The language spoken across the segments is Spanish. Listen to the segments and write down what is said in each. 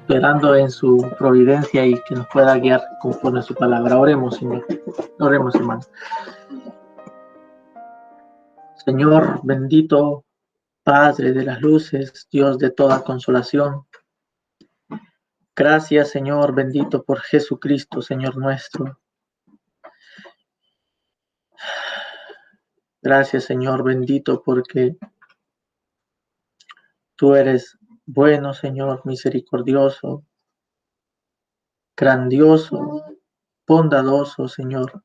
esperando en su providencia y que nos pueda guiar conforme a su palabra. Oremos, Señor. Oremos, hermanos. Señor bendito, Padre de las luces, Dios de toda consolación. Gracias, Señor bendito, por Jesucristo, Señor nuestro. Gracias, Señor bendito, porque tú eres bueno, Señor, misericordioso, grandioso, bondadoso, Señor.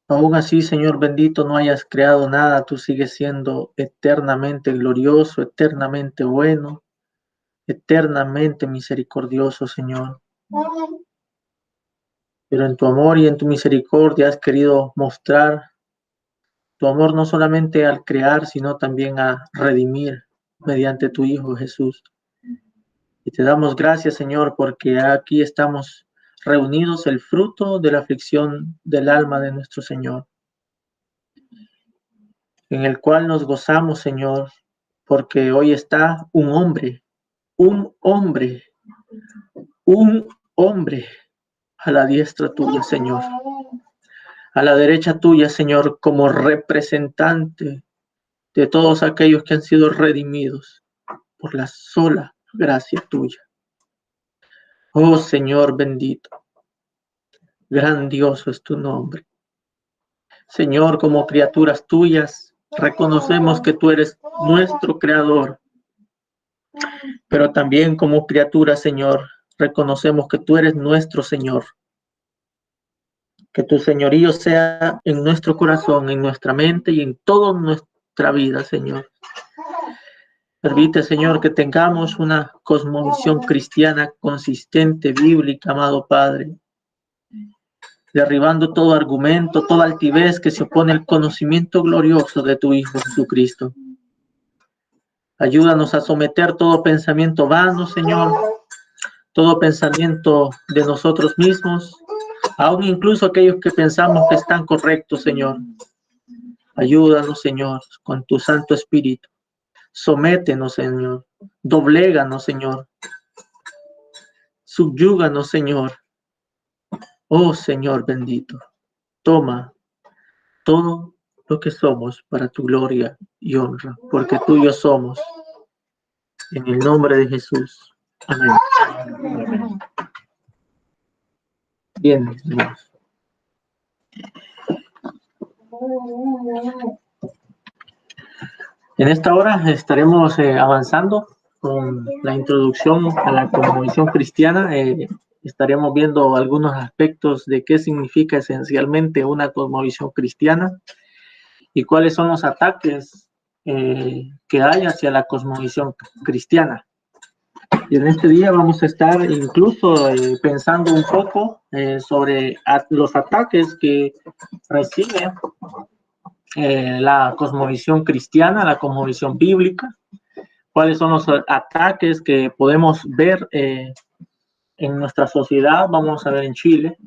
Aún así, Señor bendito, no hayas creado nada, tú sigues siendo eternamente glorioso, eternamente bueno, eternamente misericordioso, Señor. Pero en tu amor y en tu misericordia has querido mostrar tu amor no solamente al crear, sino también a redimir mediante tu Hijo Jesús. Y te damos gracias, Señor, porque aquí estamos reunidos, el fruto de la aflicción del alma de nuestro Señor, en el cual nos gozamos, Señor, porque hoy está un hombre a la diestra tuya, Señor, a la derecha tuya, Señor, como representante de todos aquellos que han sido redimidos por la sola gracia tuya. Oh Señor bendito, grandioso es tu nombre. Señor, como criaturas tuyas, reconocemos que tú eres nuestro creador, pero también como criaturas, Señor, reconocemos que tú eres nuestro Señor. Que tu señorío sea en nuestro corazón, en nuestra mente y en toda nuestra vida, Señor. Permite, Señor, que tengamos una cosmovisión cristiana consistente, bíblica, amado Padre, derribando todo argumento, toda altivez que se opone al conocimiento glorioso de tu Hijo Jesucristo. Ayúdanos a someter todo pensamiento vano, Señor, todo pensamiento de nosotros mismos, aún incluso aquellos que pensamos que están correctos, Señor. Ayúdanos, Señor, con tu Santo Espíritu. Sométenos, Señor. Dobléganos, Señor. Subyúganos, Señor. Oh, Señor bendito. Toma todo lo que somos para tu gloria y honra, porque tuyos somos. En el nombre de Jesús. Amén. Amén. Bien, hermanos. En esta hora estaremos avanzando con la introducción a la cosmovisión cristiana. Estaremos viendo algunos aspectos de qué significa esencialmente una cosmovisión cristiana y cuáles son los ataques que hay hacia la cosmovisión cristiana. Y en este día vamos a estar incluso pensando un poco sobre los ataques que recibe la cosmovisión cristiana, la cosmovisión bíblica, cuáles son los ataques que podemos ver en nuestra sociedad, vamos a ver en Chile.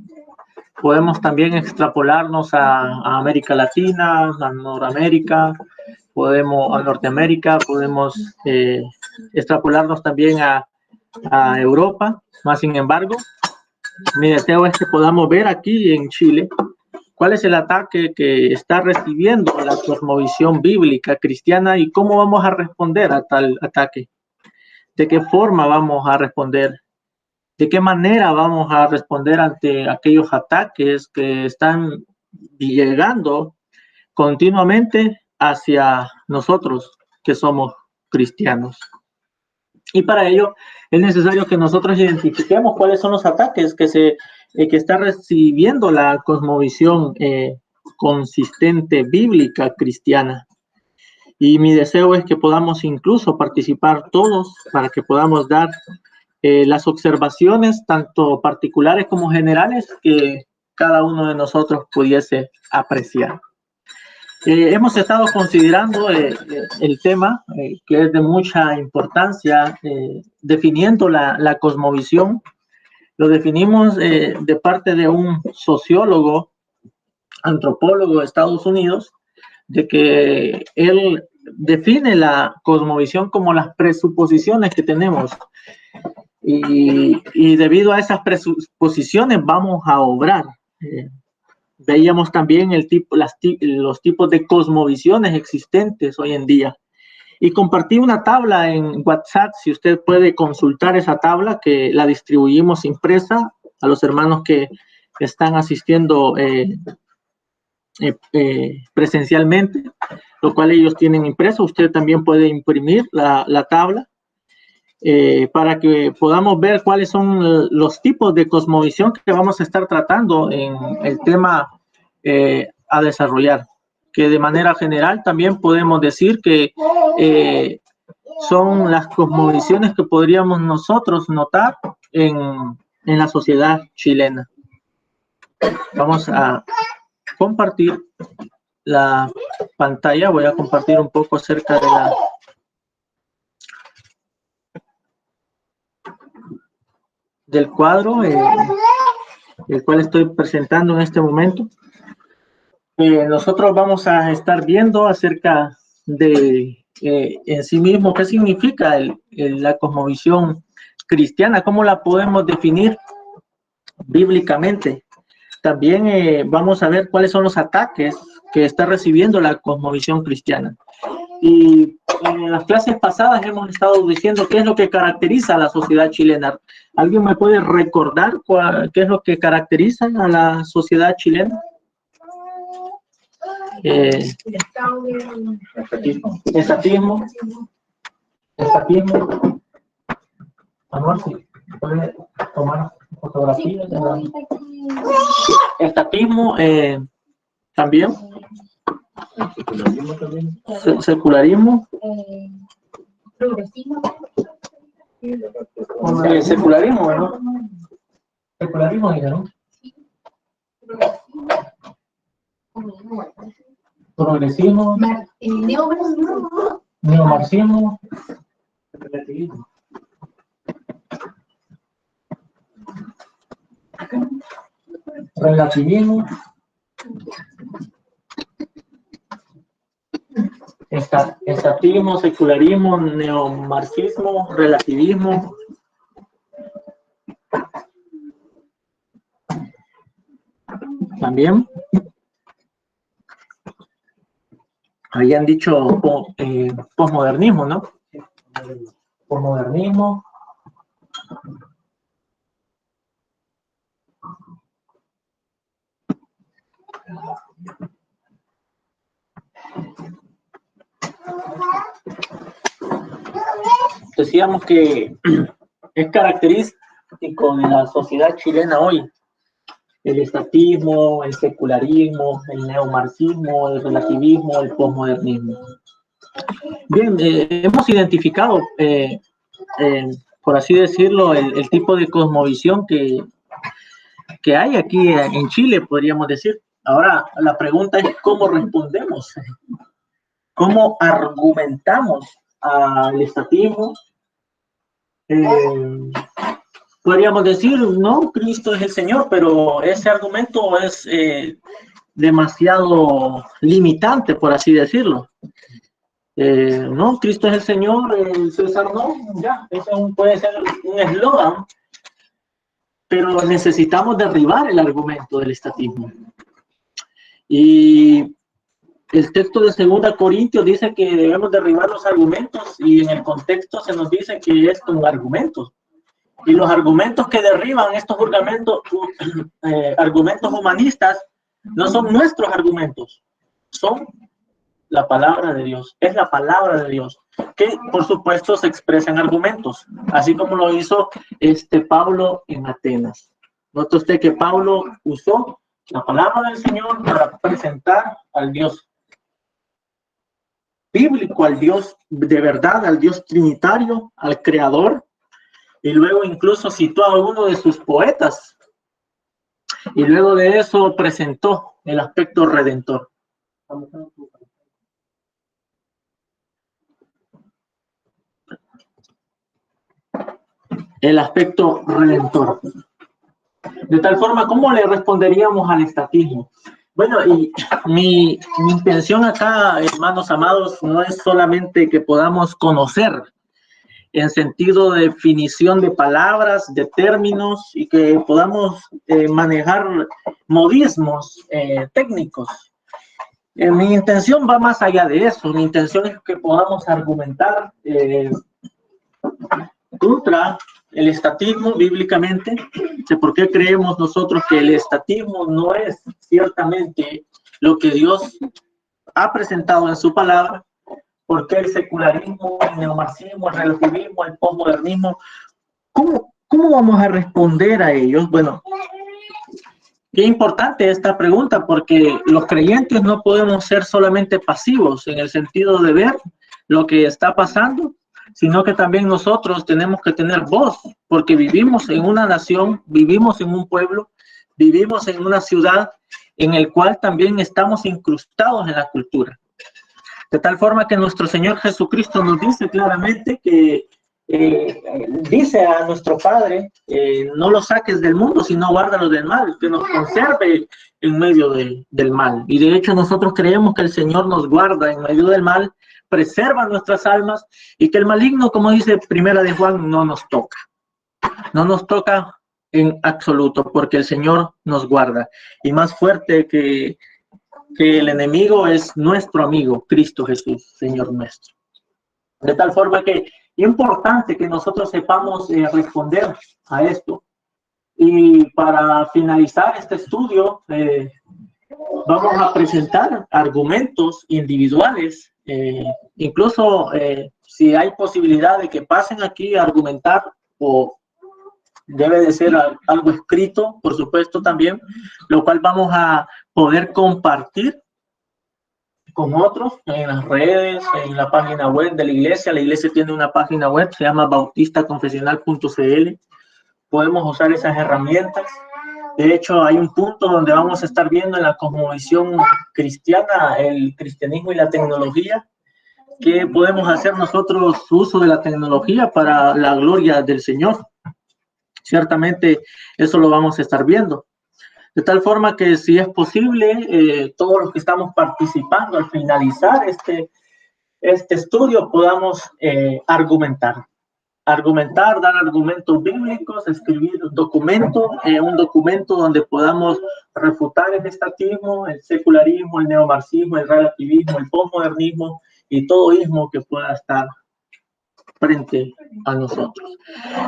Podemos también extrapolarnos a América Latina, a Norteamérica, a Norteamérica, podemos extrapolarnos también a Europa. Más sin embargo, mi deseo es que podamos ver aquí en Chile cuál es el ataque que está recibiendo la cosmovisión bíblica cristiana y cómo vamos a responder a tal ataque. ¿De qué forma vamos a responder? ¿De qué manera vamos a responder ante aquellos ataques que están llegando continuamente hacia nosotros que somos cristianos? Y para ello es necesario que nosotros identifiquemos cuáles son los ataques que está recibiendo la cosmovisión consistente bíblica cristiana. Y mi deseo es que podamos incluso participar todos para que podamos dar las observaciones, tanto particulares como generales, que cada uno de nosotros pudiese apreciar. Hemos estado considerando el tema, que es de mucha importancia, definiendo la cosmovisión. Lo definimos de parte de un sociólogo, antropólogo de Estados Unidos, de que él define la cosmovisión como las presuposiciones que tenemos. Y debido a esas presuposiciones vamos a obrar. Veíamos también los tipos de cosmovisiones existentes hoy en día. Y compartí una tabla en WhatsApp, si usted puede consultar esa tabla, que la distribuimos impresa a los hermanos que están asistiendo presencialmente, lo cual ellos tienen impreso. Usted también puede imprimir la tabla para que podamos ver cuáles son los tipos de cosmovisión que vamos a estar tratando en el tema a desarrollar, que de manera general también podemos decir que son las cosmovisiones que podríamos nosotros notar en la sociedad chilena. Vamos a compartir la pantalla. Voy a compartir un poco acerca de del cuadro el cual estoy presentando en este momento. Nosotros vamos a estar viendo acerca de en sí mismo qué significa la cosmovisión cristiana, cómo la podemos definir bíblicamente. También vamos a ver cuáles son los ataques que está recibiendo la cosmovisión cristiana. Y en las clases pasadas hemos estado diciendo qué es lo que caracteriza a la sociedad chilena. ¿Alguien me puede recordar qué es lo que caracteriza a la sociedad chilena? Estatismo. Amor, si puede tomar fotografías. Estatismo también. Secularismo. Secularismo, ¿no? Secularismo, ¿no? Progresismo. Neomarxismo. Relativismo. Relativismo. Estatismo, secularismo, neomarxismo, relativismo. También habían dicho posmodernismo, ¿no? Posmodernismo. Decíamos que es característico de la sociedad chilena hoy el estatismo, el secularismo, el neomarxismo, el relativismo, el posmodernismo. Bien, hemos identificado, por así decirlo, el tipo de cosmovisión que hay aquí en Chile, podríamos decir. Ahora, la pregunta es cómo respondemos, cómo argumentamos al estatismo. Podríamos decir, no, Cristo es el Señor, pero ese argumento es demasiado limitante, por así decirlo. No, Cristo es el Señor, el César no, ya, eso puede ser un eslogan, pero necesitamos derribar el argumento del estatismo. Y el texto de 2 Corintios dice que debemos derribar los argumentos y en el contexto se nos dice que es con argumentos. Y los argumentos que derriban estos argumentos humanistas no son nuestros argumentos, son la palabra de Dios. Es la palabra de Dios, que por supuesto se expresa en argumentos, así como lo hizo Pablo en Atenas. Nota usted que Pablo usó la palabra del Señor para presentar al Dios bíblico, al Dios de verdad, al Dios trinitario, al Creador. Y luego incluso citó a uno de sus poetas. Y luego de eso presentó el aspecto redentor. El aspecto redentor. De tal forma, ¿cómo le responderíamos al estatismo? Bueno, y mi intención acá, hermanos amados, no es solamente que podamos conocer en sentido de definición de palabras, de términos, y que podamos manejar modismos técnicos. Mi intención va más allá de eso. Mi intención es que podamos argumentar contra el estatismo bíblicamente, de por qué creemos nosotros que el estatismo no es ciertamente lo que Dios ha presentado en su palabra, por qué el secularismo, el neomarxismo, el relativismo, el posmodernismo. ¿Cómo vamos a responder a ellos? Bueno, qué importante esta pregunta, porque los creyentes no podemos ser solamente pasivos en el sentido de ver lo que está pasando, sino que también nosotros tenemos que tener voz, porque vivimos en una nación, vivimos en un pueblo, vivimos en una ciudad en el cual también estamos incrustados en la cultura. De tal forma que nuestro Señor Jesucristo nos dice claramente que dice a nuestro Padre, no lo saques del mundo, sino guárdalo del mal, que nos conserve en medio del mal. Y de hecho nosotros creemos que el Señor nos guarda en medio del mal, preserva nuestras almas y que el maligno, como dice Primera de Juan, no nos toca. No nos toca en absoluto, porque el Señor nos guarda. Y más fuerte que el enemigo es nuestro amigo, Cristo Jesús, Señor nuestro. De tal forma que es importante que nosotros sepamos responder a esto. Y para finalizar este estudio, vamos a presentar argumentos individuales, incluso si hay posibilidad de que pasen aquí a argumentar, o debe de ser algo escrito, por supuesto también, lo cual vamos a poder compartir con otros en las redes, en la página web de la iglesia. La iglesia tiene una página web, se llama bautistaconfesional.cl. Podemos usar esas herramientas. De hecho, hay un punto donde vamos a estar viendo en la cosmovisión cristiana el cristianismo y la tecnología, que podemos hacer nosotros uso de la tecnología para la gloria del Señor. Ciertamente eso lo vamos a estar viendo. De tal forma que si es posible, todos los que estamos participando al finalizar este estudio podamos argumentar, dar argumentos bíblicos, escribir un documento donde podamos refutar el estatismo, el secularismo, el neomarxismo, el relativismo, el posmodernismo y todo ismo que pueda estar frente a nosotros.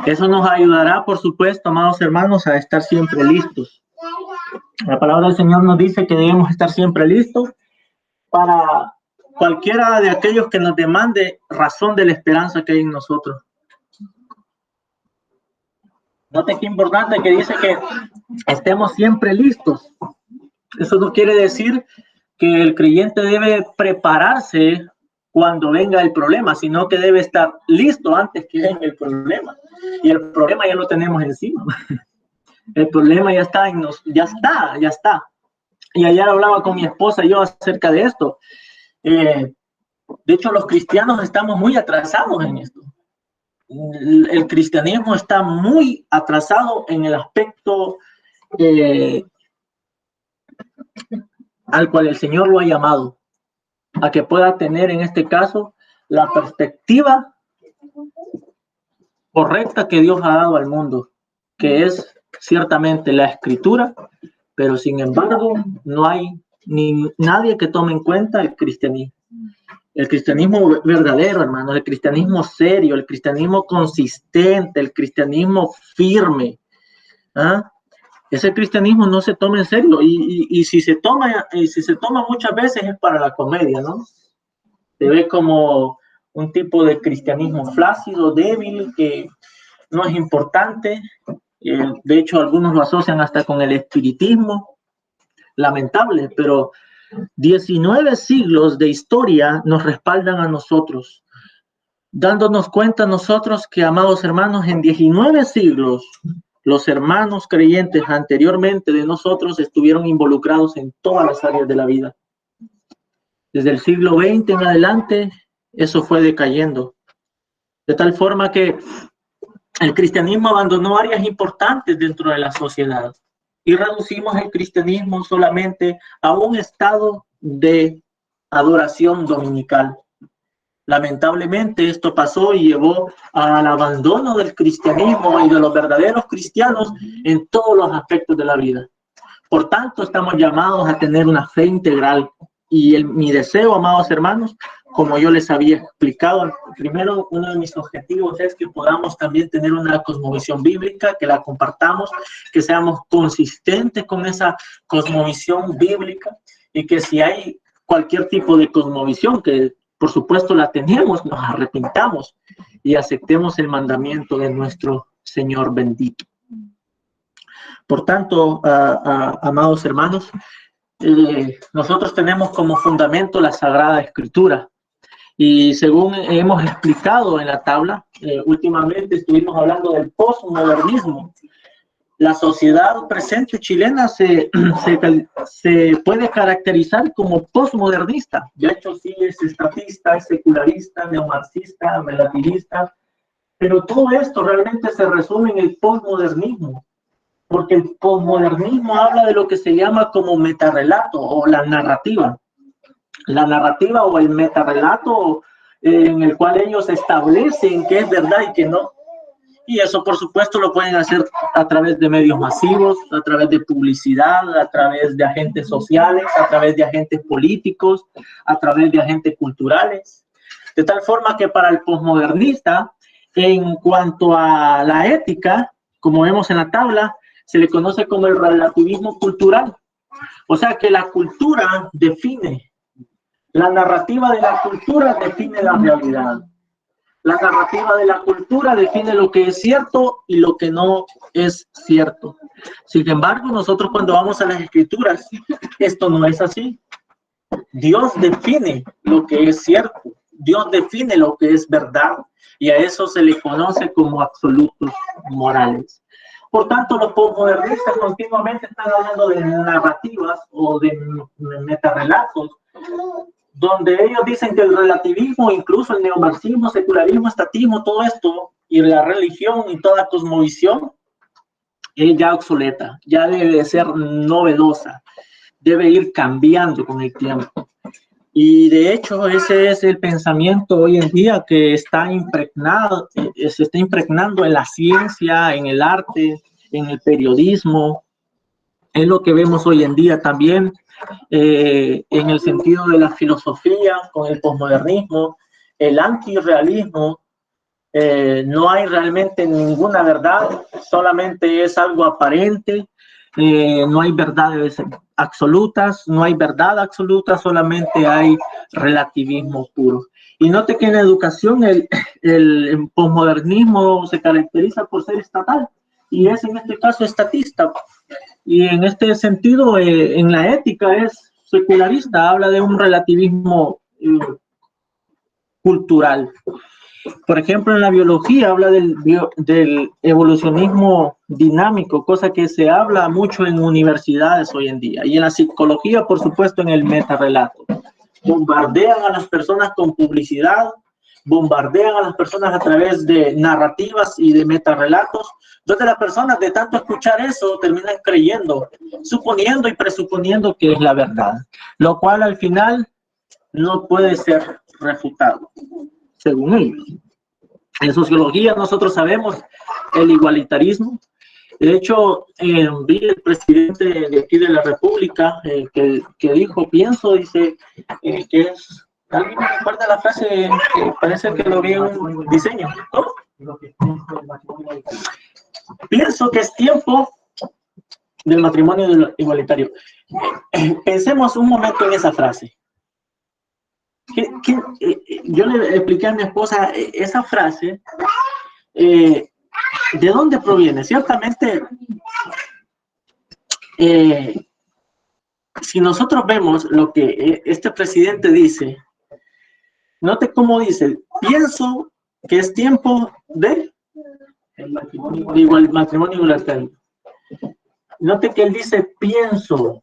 Eso nos ayudará, por supuesto, amados hermanos, a estar siempre listos. La palabra del Señor nos dice que debemos estar siempre listos para cualquiera de aquellos que nos demande razón de la esperanza que hay en nosotros. Note qué importante que dice que estemos siempre listos. Eso no quiere decir que el creyente debe prepararse cuando venga el problema, sino que debe estar listo antes que venga el problema. Y el problema ya lo tenemos encima. El problema ya está en nos, ya está. Y ayer hablaba con mi esposa y yo acerca de esto. De hecho, los cristianos estamos muy atrasados en esto. El cristianismo está muy atrasado en el aspecto al cual el Señor lo ha llamado, a que pueda tener en este caso la perspectiva correcta que Dios ha dado al mundo, que es ciertamente la Escritura, pero sin embargo no hay nadie que tome en cuenta el cristianismo. El cristianismo verdadero, hermano, el cristianismo serio, el cristianismo consistente, el cristianismo firme. ¿Ah? Ese cristianismo no se toma en serio y si se toma muchas veces es para la comedia, ¿no? Se ve como un tipo de cristianismo flácido, débil, que no es importante. De hecho, algunos lo asocian hasta con el espiritismo. Lamentable, pero 19 siglos de historia nos respaldan a nosotros, dándonos cuenta nosotros que, amados hermanos, en 19 siglos los hermanos creyentes anteriormente de nosotros estuvieron involucrados en todas las áreas de la vida. Desde el siglo XX en adelante, eso fue decayendo. De tal forma que el cristianismo abandonó áreas importantes dentro de la sociedad. y reducimos el cristianismo solamente a un estado de adoración dominical. Lamentablemente esto pasó y llevó al abandono del cristianismo y de los verdaderos cristianos en todos los aspectos de la vida. Por tanto, estamos llamados a tener una fe integral. Y mi deseo, amados hermanos, como yo les había explicado, primero uno de mis objetivos es que podamos también tener una cosmovisión bíblica, que la compartamos, que seamos consistentes con esa cosmovisión bíblica y que si hay cualquier tipo de cosmovisión, que por supuesto la tenemos, nos arrepintamos y aceptemos el mandamiento de nuestro Señor bendito. Por tanto, amados hermanos, nosotros tenemos como fundamento la Sagrada Escritura. Y según hemos explicado en la tabla, últimamente estuvimos hablando del postmodernismo. La sociedad presente chilena se puede caracterizar como postmodernista. De hecho, sí, es estatista, es secularista, neomarxista, relativista. Pero todo esto realmente se resume en el postmodernismo. Porque el posmodernismo habla de lo que se llama como metarrelato o la narrativa. La narrativa o el metarrelato en el cual ellos establecen qué es verdad y qué no. Y eso, por supuesto, lo pueden hacer a través de medios masivos, a través de publicidad, a través de agentes sociales, a través de agentes políticos, a través de agentes culturales. De tal forma que para el posmodernista, en cuanto a la ética, como vemos en la tabla, se le conoce como el relativismo cultural. O sea que la cultura define, la narrativa de la cultura define la realidad. La narrativa de la cultura define lo que es cierto y lo que no es cierto. Sin embargo, nosotros cuando vamos a las escrituras, esto no es así. Dios define lo que es cierto. Dios define lo que es verdad. Y a eso se le conoce como absolutos morales. Por tanto, los postmodernistas continuamente están hablando de narrativas o de metarrelatos, donde ellos dicen que el relativismo, incluso el neomarxismo, secularismo, estatismo, todo esto, y la religión y toda cosmovisión, es ya obsoleta, ya debe de ser novedosa, debe ir cambiando con el tiempo. Y de hecho, ese es el pensamiento hoy en día que está impregnado, se está impregnando en la ciencia, en el arte, en el periodismo. Es lo que vemos hoy en día también en el sentido de la filosofía, con el posmodernismo, el antirrealismo. No hay realmente ninguna verdad, solamente es algo aparente. No hay verdades absolutas, no hay verdad absoluta, solamente hay relativismo puro. Y note que en la educación el posmodernismo se caracteriza por ser estatal y es en este caso estatista. Y en este sentido, en la ética es secularista, habla de un relativismo cultural. Por ejemplo, en la biología habla del evolucionismo dinámico, cosa que se habla mucho en universidades hoy en día. Y en la psicología, por supuesto, en el metarrelato. Bombardean a las personas con publicidad, bombardean a las personas a través de narrativas y de metarrelatos, donde las personas de tanto escuchar eso terminan creyendo, suponiendo y presuponiendo que es la verdad, lo cual al final no puede ser refutado, según ellos. En sociología nosotros sabemos el igualitarismo. De hecho, vi el presidente de aquí de la República que dijo, dice, que es, ¿alguien me recuerda la frase? Que parece que lo vi en un diseño, ¿no? Pienso que es tiempo del matrimonio igualitario. Pensemos un momento en esa frase. Yo le expliqué a mi esposa esa frase, ¿de dónde proviene? Ciertamente, si nosotros vemos lo que este presidente dice, note cómo dice, pienso que es tiempo de matrimonio igualitario. Note que él dice pienso.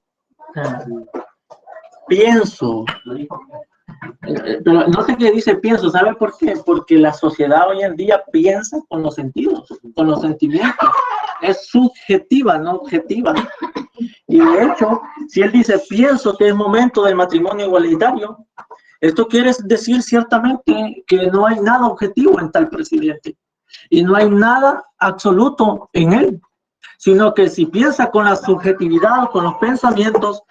Pero no sé qué dice pienso, ¿sabe por qué? Porque la sociedad hoy en día piensa con los sentidos, con los sentimientos. es subjetiva, no objetiva. Y de hecho, si él dice, pienso que es momento del matrimonio igualitario, esto quiere decir ciertamente que no hay nada objetivo en tal presidente y no hay nada absoluto en él, sino que si piensa con la subjetividad, con los pensamientos,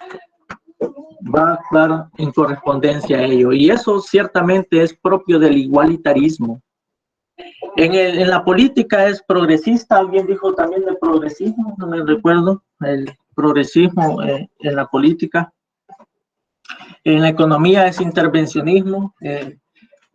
va a actuar en correspondencia a ello. Y eso ciertamente es propio del igualitarismo. En la política es progresista, alguien dijo también de progresismo, no me recuerdo, el progresismo en la política. En la economía es intervencionismo.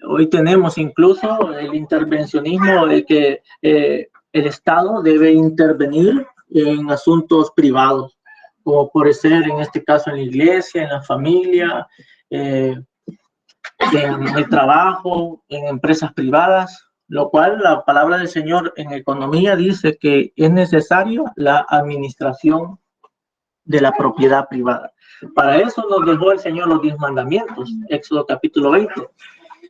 Hoy tenemos incluso el intervencionismo de que el Estado debe intervenir en asuntos privados, como puede ser en este caso en la iglesia, en la familia, en el trabajo, en empresas privadas, lo cual la palabra del Señor en economía dice que es necesario la administración de la propiedad privada. Para eso nos dejó el Señor los 10 mandamientos, Éxodo capítulo 20.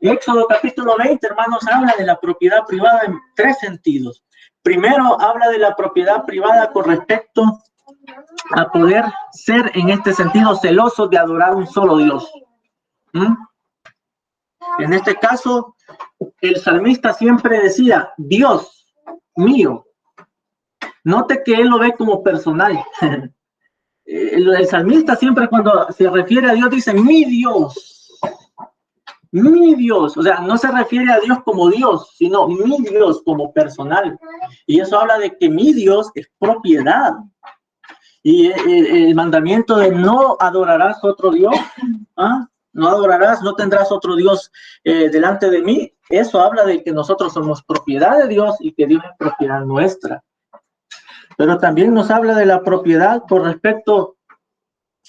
Éxodo capítulo 20, hermanos, habla de la propiedad privada en 3 sentidos. Primero, habla de la propiedad privada con respecto a poder ser, en este sentido, celosos de adorar un solo Dios. En este caso, el salmista siempre decía, Dios mío. Note que él lo ve como personal. El salmista siempre cuando se refiere a Dios dice, mi Dios, o sea, no se refiere a Dios como Dios, sino mi Dios como personal. Y eso habla de que mi Dios es propiedad. Y el mandamiento de no adorarás otro Dios, no adorarás, no tendrás otro Dios delante de mí, eso habla de que nosotros somos propiedad de Dios y que Dios es propiedad nuestra. Pero también nos habla de la propiedad con respecto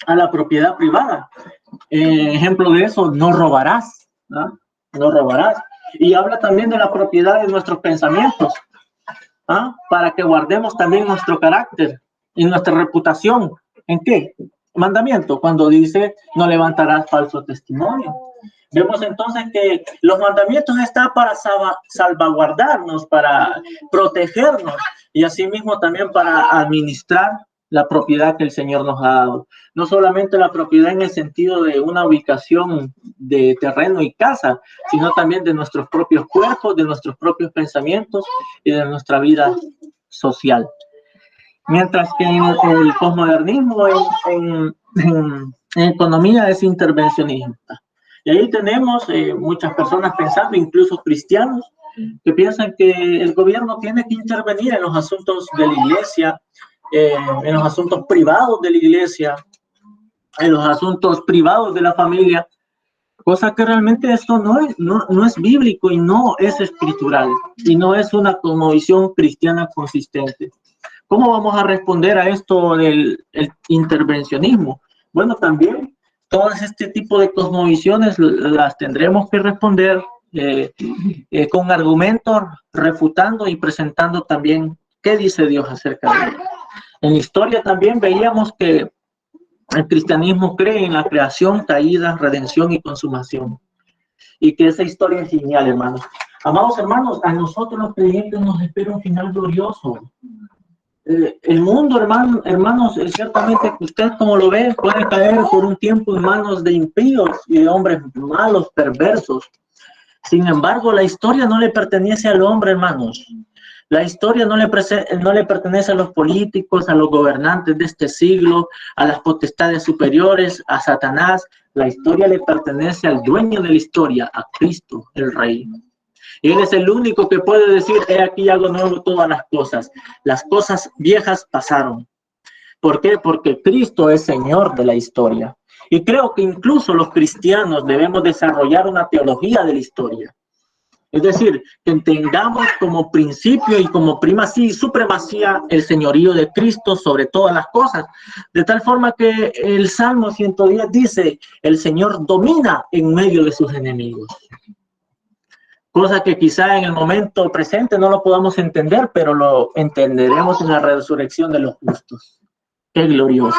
a la propiedad privada. Ejemplo de eso, no robarás, ¿no? No robarás. Y habla también de la propiedad de nuestros pensamientos, para que guardemos también nuestro carácter y nuestra reputación. ¿En qué? Mandamiento, cuando dice no levantarás falso testimonio. Vemos entonces que los mandamientos están para salvaguardarnos, para protegernos y asimismo también para administrar la propiedad que el Señor nos ha dado. No solamente la propiedad en el sentido de una ubicación de terreno y casa, sino también de nuestros propios cuerpos, de nuestros propios pensamientos y de nuestra vida social. Mientras que en el posmodernismo, en economía es intervencionista. Y ahí tenemos muchas personas pensando, incluso cristianos, que piensan que el gobierno tiene que intervenir en los asuntos de la iglesia, en los asuntos privados de la iglesia, en los asuntos privados de la familia, cosa que realmente esto no es bíblico y no es escritural, y no es una cosmovisión cristiana consistente. ¿Cómo vamos a responder a esto del intervencionismo? Bueno, también todo este tipo de cosmovisiones las tendremos que responder con argumentos, refutando y presentando también qué dice Dios acerca de ello. En la historia también veíamos que el cristianismo cree en la creación, caída, redención y consumación. Y que esa historia es genial, hermanos. Amados hermanos, a nosotros los creyentes nos espera un final glorioso. El mundo, hermanos, ciertamente que usted como lo ve, puede caer por un tiempo en manos de impíos y de hombres malos, perversos. Sin embargo, la historia no le pertenece al hombre, hermanos. La historia no le pertenece a los políticos, a los gobernantes de este siglo, a las potestades superiores, a Satanás. La historia le pertenece al dueño de la historia, a Cristo, el Rey. Y Él es el único que puede decir, he aquí hago nuevo todas las cosas. Las cosas viejas pasaron. ¿Por qué? Porque Cristo es Señor de la historia. Y creo que incluso los cristianos debemos desarrollar una teología de la historia. Es decir, que entendamos como principio y como primacía y supremacía el señorío de Cristo sobre todas las cosas. De tal forma que el Salmo 110 dice, el Señor domina en medio de sus enemigos. Cosa que quizá en el momento presente no lo podamos entender, pero lo entenderemos en la resurrección de los justos. ¡Qué glorioso!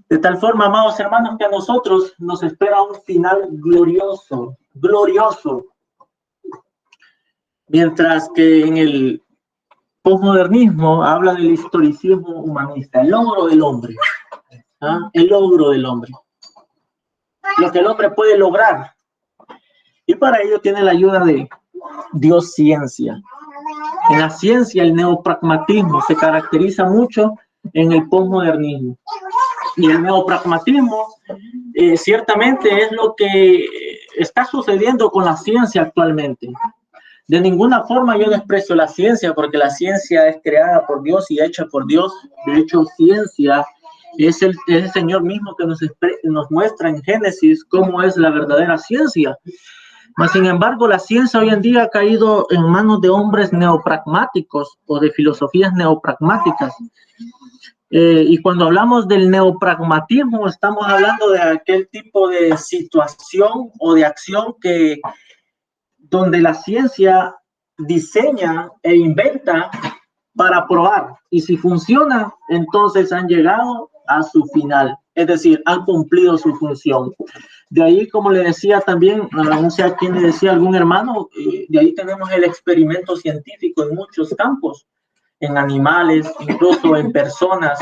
De tal forma, amados hermanos, que a nosotros nos espera un final glorioso, glorioso. Mientras que en el posmodernismo habla del historicismo humanista, el logro del hombre. El logro del hombre. Lo que el hombre puede lograr. Y para ello tiene la ayuda de Dios ciencia. En la ciencia el neopragmatismo se caracteriza mucho en el posmodernismo. Y el neopragmatismo ciertamente es lo que está sucediendo con la ciencia actualmente. De ninguna forma yo desprecio la ciencia, porque la ciencia es creada por Dios y hecha por Dios. De hecho, ciencia es el Señor mismo que nos muestra en Génesis cómo es la verdadera ciencia. Mas, sin embargo, la ciencia hoy en día ha caído en manos de hombres neopragmáticos o de filosofías neopragmáticas. Y cuando hablamos del neopragmatismo, estamos hablando de aquel tipo de situación o de acción donde la ciencia diseña e inventa para probar. Y si funciona, entonces han llegado a su final. Es decir, han cumplido su función. De ahí, como le decía también, no sé a quién le decía algún hermano, de ahí tenemos el experimento científico en muchos campos, en animales, incluso en personas,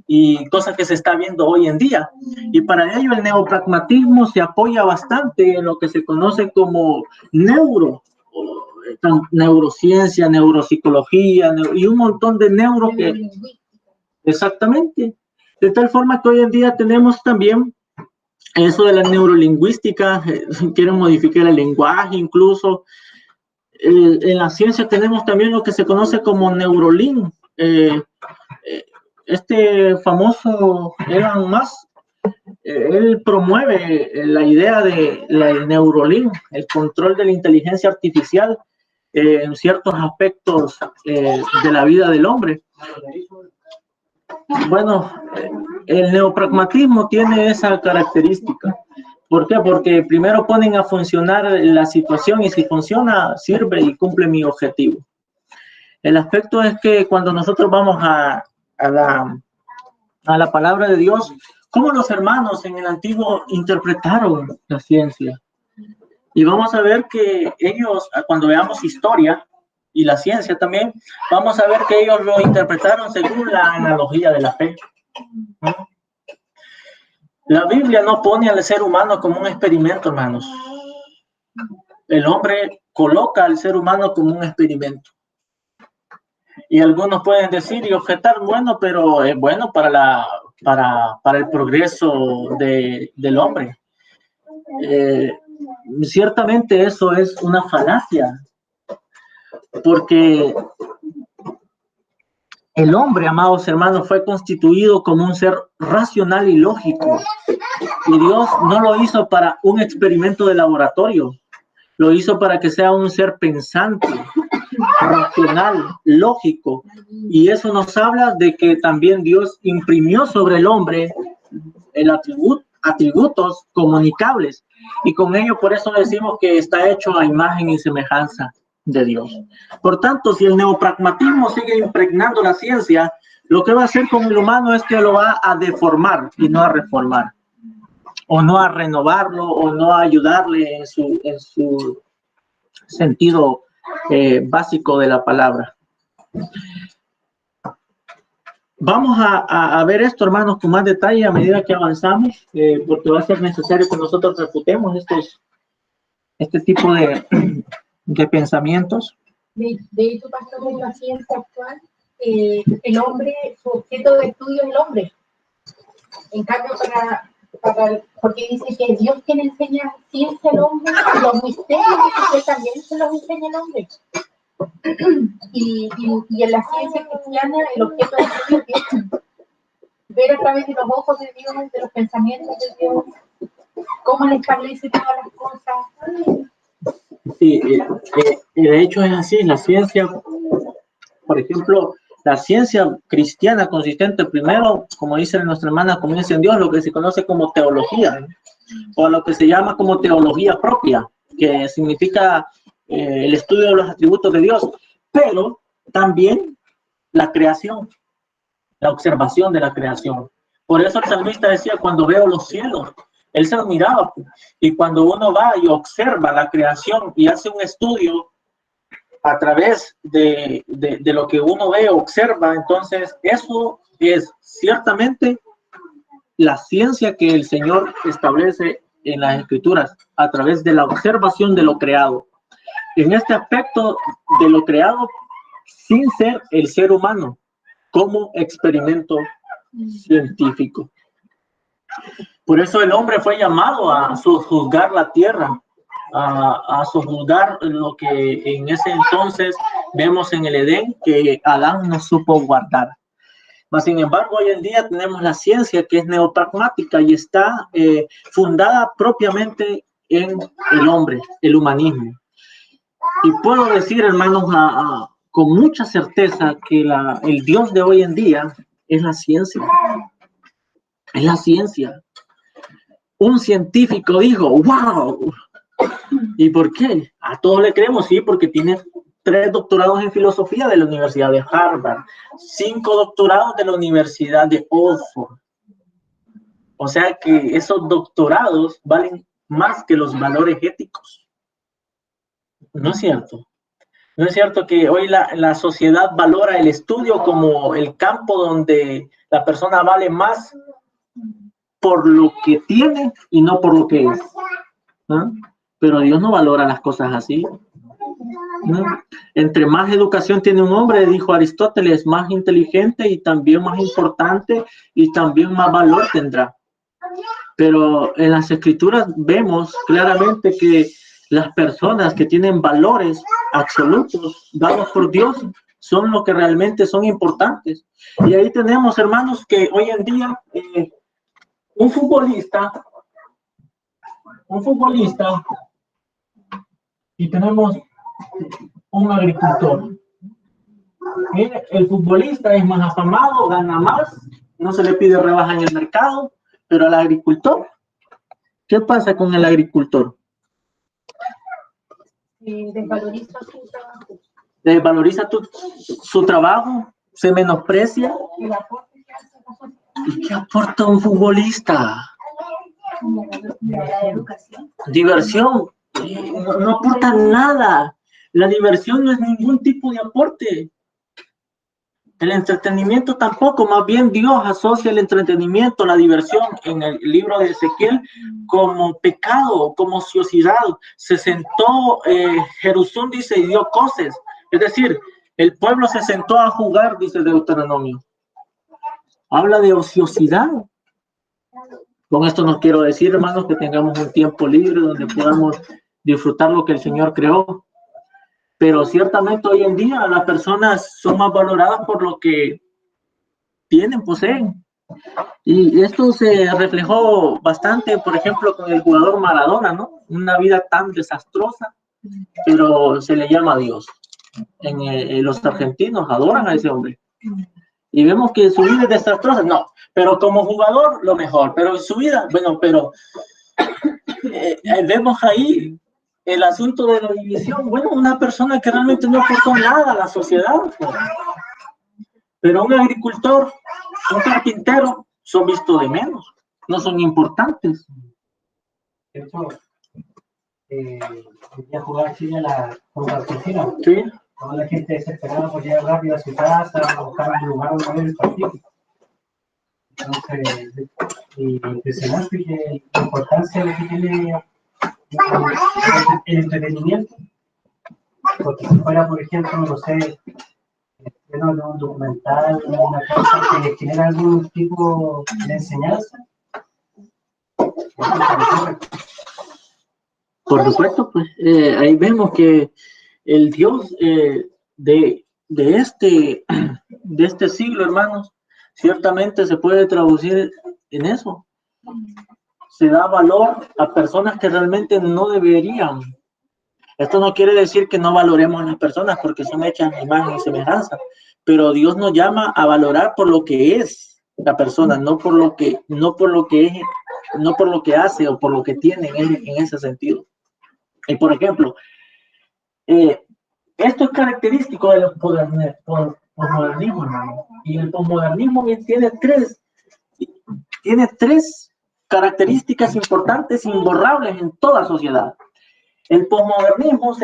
y cosas que se está viendo hoy en día. Y para ello el neopragmatismo se apoya bastante en lo que se conoce como neurociencia, neuropsicología, y un montón de neuro que... Exactamente. De tal forma que hoy en día tenemos también eso de la neurolingüística, quieren modificar el lenguaje incluso. En la ciencia tenemos también lo que se conoce como Neuralink. Este famoso Elon Musk, él promueve la idea de el Neuralink, el control de la inteligencia artificial en ciertos aspectos de la vida del hombre. Bueno, el neopragmatismo tiene esa característica. ¿Por qué? Porque primero ponen a funcionar la situación y si funciona, sirve y cumple mi objetivo. El aspecto es que cuando nosotros vamos a la palabra de Dios, ¿cómo los hermanos en el antiguo interpretaron la ciencia? Y vamos a ver que ellos, cuando veamos historia y la ciencia también, vamos a ver que ellos lo interpretaron según la analogía de la fe. La Biblia no pone al ser humano como un experimento, hermanos. El hombre coloca al ser humano como un experimento. Y algunos pueden decir y objetar, bueno, pero es bueno para el progreso del hombre. Ciertamente eso es una falacia, porque el hombre, amados hermanos, fue constituido como un ser racional y lógico. Y Dios no lo hizo para un experimento de laboratorio, lo hizo para que sea un ser pensante, racional, lógico. Y eso nos habla de que también Dios imprimió sobre el hombre el atributos comunicables. Y con ello, por eso decimos que está hecho a imagen y semejanza de Dios. Por tanto, si el neopragmatismo sigue impregnando la ciencia, lo que va a hacer con el humano es que lo va a deformar y no a reformar, o no a renovarlo, o no a ayudarle en su sentido básico de la palabra. Vamos a ver esto, hermanos, con más detalle a medida que avanzamos, porque va a ser necesario que nosotros refutemos este tipo de pensamientos. De hecho, pastor, en la ciencia actual, el hombre, su objeto de estudio es el hombre. En cambio, porque dice que Dios quien enseña ciencia al hombre, los misterios que también se los enseña el hombre. Y en la ciencia cristiana, el objeto de estudio es ver a través de los ojos de Dios, de los pensamientos de Dios, cómo Él establece todas las cosas. Sí, de hecho es así. La ciencia, por ejemplo, la ciencia cristiana consistente primero, como dice nuestra hermana, comienza en Dios, lo que se conoce como teología, o lo que se llama como teología propia, que significa el estudio de los atributos de Dios, pero también la creación, la observación de la creación. Por eso el salmista decía, cuando veo los cielos, él se los miraba, y cuando uno va y observa la creación y hace un estudio a través de lo que uno ve, observa. Entonces, eso es ciertamente la ciencia que el Señor establece en las Escrituras, a través de la observación de lo creado. En este aspecto de lo creado, sin ser el ser humano, como experimento científico. Por eso el hombre fue llamado a sojuzgar la tierra, a sojuzgar lo que en ese entonces vemos en el Edén, que Adán no supo guardar. Mas, sin embargo, hoy en día tenemos la ciencia que es neopragmática y está fundada propiamente en el hombre, el humanismo. Y puedo decir, hermanos, con mucha certeza que el Dios de hoy en día es la ciencia. Es la ciencia. Un científico dijo, ¡wow! ¿Y por qué? A todos le creemos, sí, porque tiene 3 doctorados en filosofía de la Universidad de Harvard, 5 doctorados de la Universidad de Oxford. O sea que esos doctorados valen más que los valores éticos. ¿No es cierto? ¿No es cierto que hoy la sociedad valora el estudio como el campo donde la persona vale más por lo que tiene y no por lo que es? ¿No? Pero Dios no valora las cosas así. ¿No? Entre más educación tiene un hombre, dijo Aristóteles, más inteligente y también más importante y también más valor tendrá. Pero en las Escrituras vemos claramente que las personas que tienen valores absolutos dados por Dios son los que realmente son importantes. Y ahí tenemos, hermanos, que hoy en día un futbolista y tenemos un agricultor. Mire, el futbolista es más afamado, gana más, no se le pide rebaja en el mercado, pero al agricultor, ¿qué pasa con el agricultor? Desvaloriza su trabajo. Desvaloriza su trabajo, se menosprecia. ¿Y qué aporta un futbolista? La educación. Diversión. No aporta nada. La diversión no es ningún tipo de aporte. El entretenimiento tampoco, más bien Dios asocia el entretenimiento, la diversión en el libro de Ezequiel como pecado, como ociosidad. Se sentó, Jerusún dice, y dio coces. Es decir, el pueblo se sentó a jugar, dice Deuteronomio. Habla de ociosidad. Con esto no quiero decir, hermanos, que tengamos un tiempo libre donde podamos disfrutar lo que el Señor creó. Pero ciertamente hoy en día las personas son más valoradas por lo que tienen, poseen. Y esto se reflejó bastante, por ejemplo, con el jugador Maradona, ¿no? Una vida tan desastrosa, pero se le llama Dios. Los argentinos adoran a ese hombre. Y vemos que su vida es desastrosa. No, pero como jugador, lo mejor. Pero su vida, bueno, pero vemos ahí el asunto de la división. Bueno, una persona que realmente no aportó nada a la sociedad. Pero un agricultor, un carpintero, son vistos de menos. No son importantes. De hecho, quería jugar Chile contra Argentina. Sí. Toda la gente desesperada por llegar rápido a su casa, buscar un lugar donde ver el partido. Entonces, impresionante que la importancia de que tiene el entretenimiento. Porque si fuera, por ejemplo, no sé, un documental, una cosa que genera algún tipo de enseñanza. Por supuesto, pues ahí vemos que el Dios de este siglo, hermanos, ciertamente se puede traducir en eso. Se da valor a personas que realmente no deberían. Esto no quiere decir que no valoremos a las personas porque son hechas a imagen y semejanza, pero Dios nos llama a valorar por lo que es la persona, no por lo que hace o por lo que tiene en ese sentido. Y por ejemplo, esto es característico del posmodernismo, hermano. Y el posmodernismo tiene tres características importantes, imborrables en toda sociedad. El posmodernismo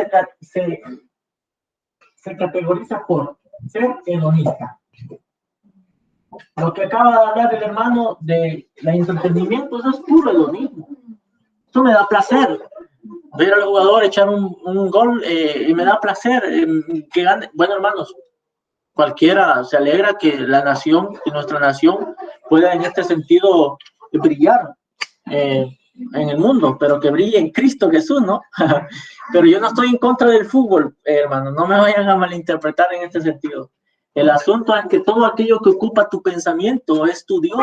se categoriza por ser hedonista. Lo que acaba de hablar el hermano de el entretenimiento, eso es puro hedonismo. Eso me da placer. Ver al jugador echar un gol y me da placer que gane. Bueno, hermanos, cualquiera se alegra que la nación, que nuestra nación pueda en este sentido brillar en el mundo, pero que brille en Cristo Jesús, ¿no? Pero yo no estoy en contra del fútbol, hermano, no me vayan a malinterpretar en este sentido. El asunto es que todo aquello que ocupa tu pensamiento es tu Dios.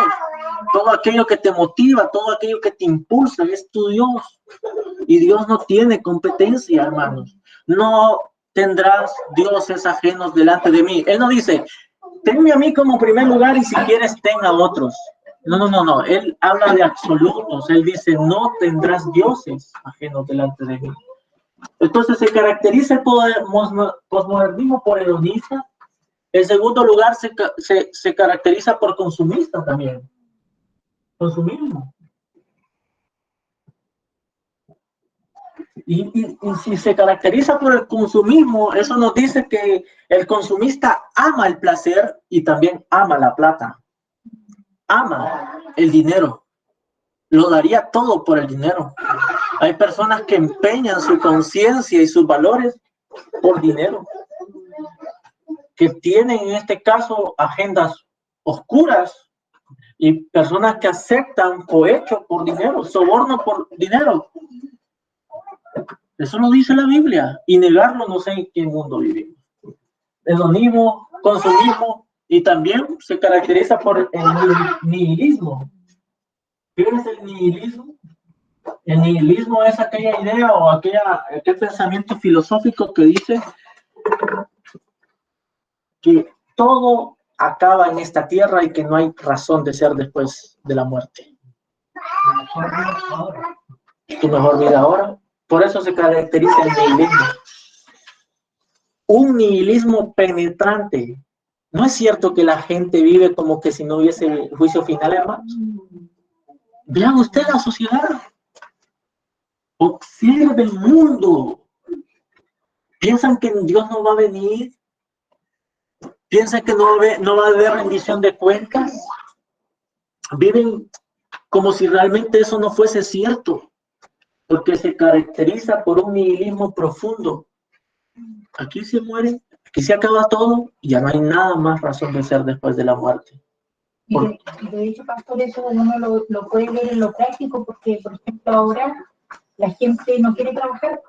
Todo aquello que te motiva, todo aquello que te impulsa es tu Dios. Y Dios no tiene competencia, hermanos. No tendrás dioses ajenos delante de mí. Él no dice, tenme a mí como primer lugar y si quieres ten a otros. No. Él habla de absolutos. Él dice, no tendrás dioses ajenos delante de mí. Entonces se caracteriza el posmodernismo por hedonista. En segundo lugar, se caracteriza por consumista también. Consumismo. Y si se caracteriza por el consumismo, eso nos dice que el consumista ama el placer y también ama la plata. Ama el dinero. Lo daría todo por el dinero. Hay personas que empeñan su conciencia y sus valores por dinero, que tienen en este caso agendas oscuras y personas que aceptan cohecho por dinero, soborno por dinero. Eso lo dice la Biblia, y negarlo no sé en qué mundo vivimos. Hedonismo, consumismo, y también se caracteriza por el nihilismo. ¿Qué es el nihilismo? El nihilismo es aquella idea o aquel pensamiento filosófico que dice que todo acaba en esta tierra y que no hay razón de ser después de la muerte. Tu mejor vida ahora. Por eso se caracteriza el nihilismo. Un nihilismo penetrante. ¿No es cierto que la gente vive como que si no hubiese juicio final, hermanos? Vean usted la sociedad. Observe el mundo. ¿Piensan que Dios no va a venir? ¿Piensan que no va a haber rendición de cuentas? Viven como si realmente eso no fuese cierto, porque se caracteriza por un nihilismo profundo. Aquí se muere, aquí se acaba todo y ya no hay nada más razón de ser después de la muerte. Y de hecho, pastor, eso uno lo puede ver en lo práctico, porque, por ejemplo, ahora la gente no quiere trabajar,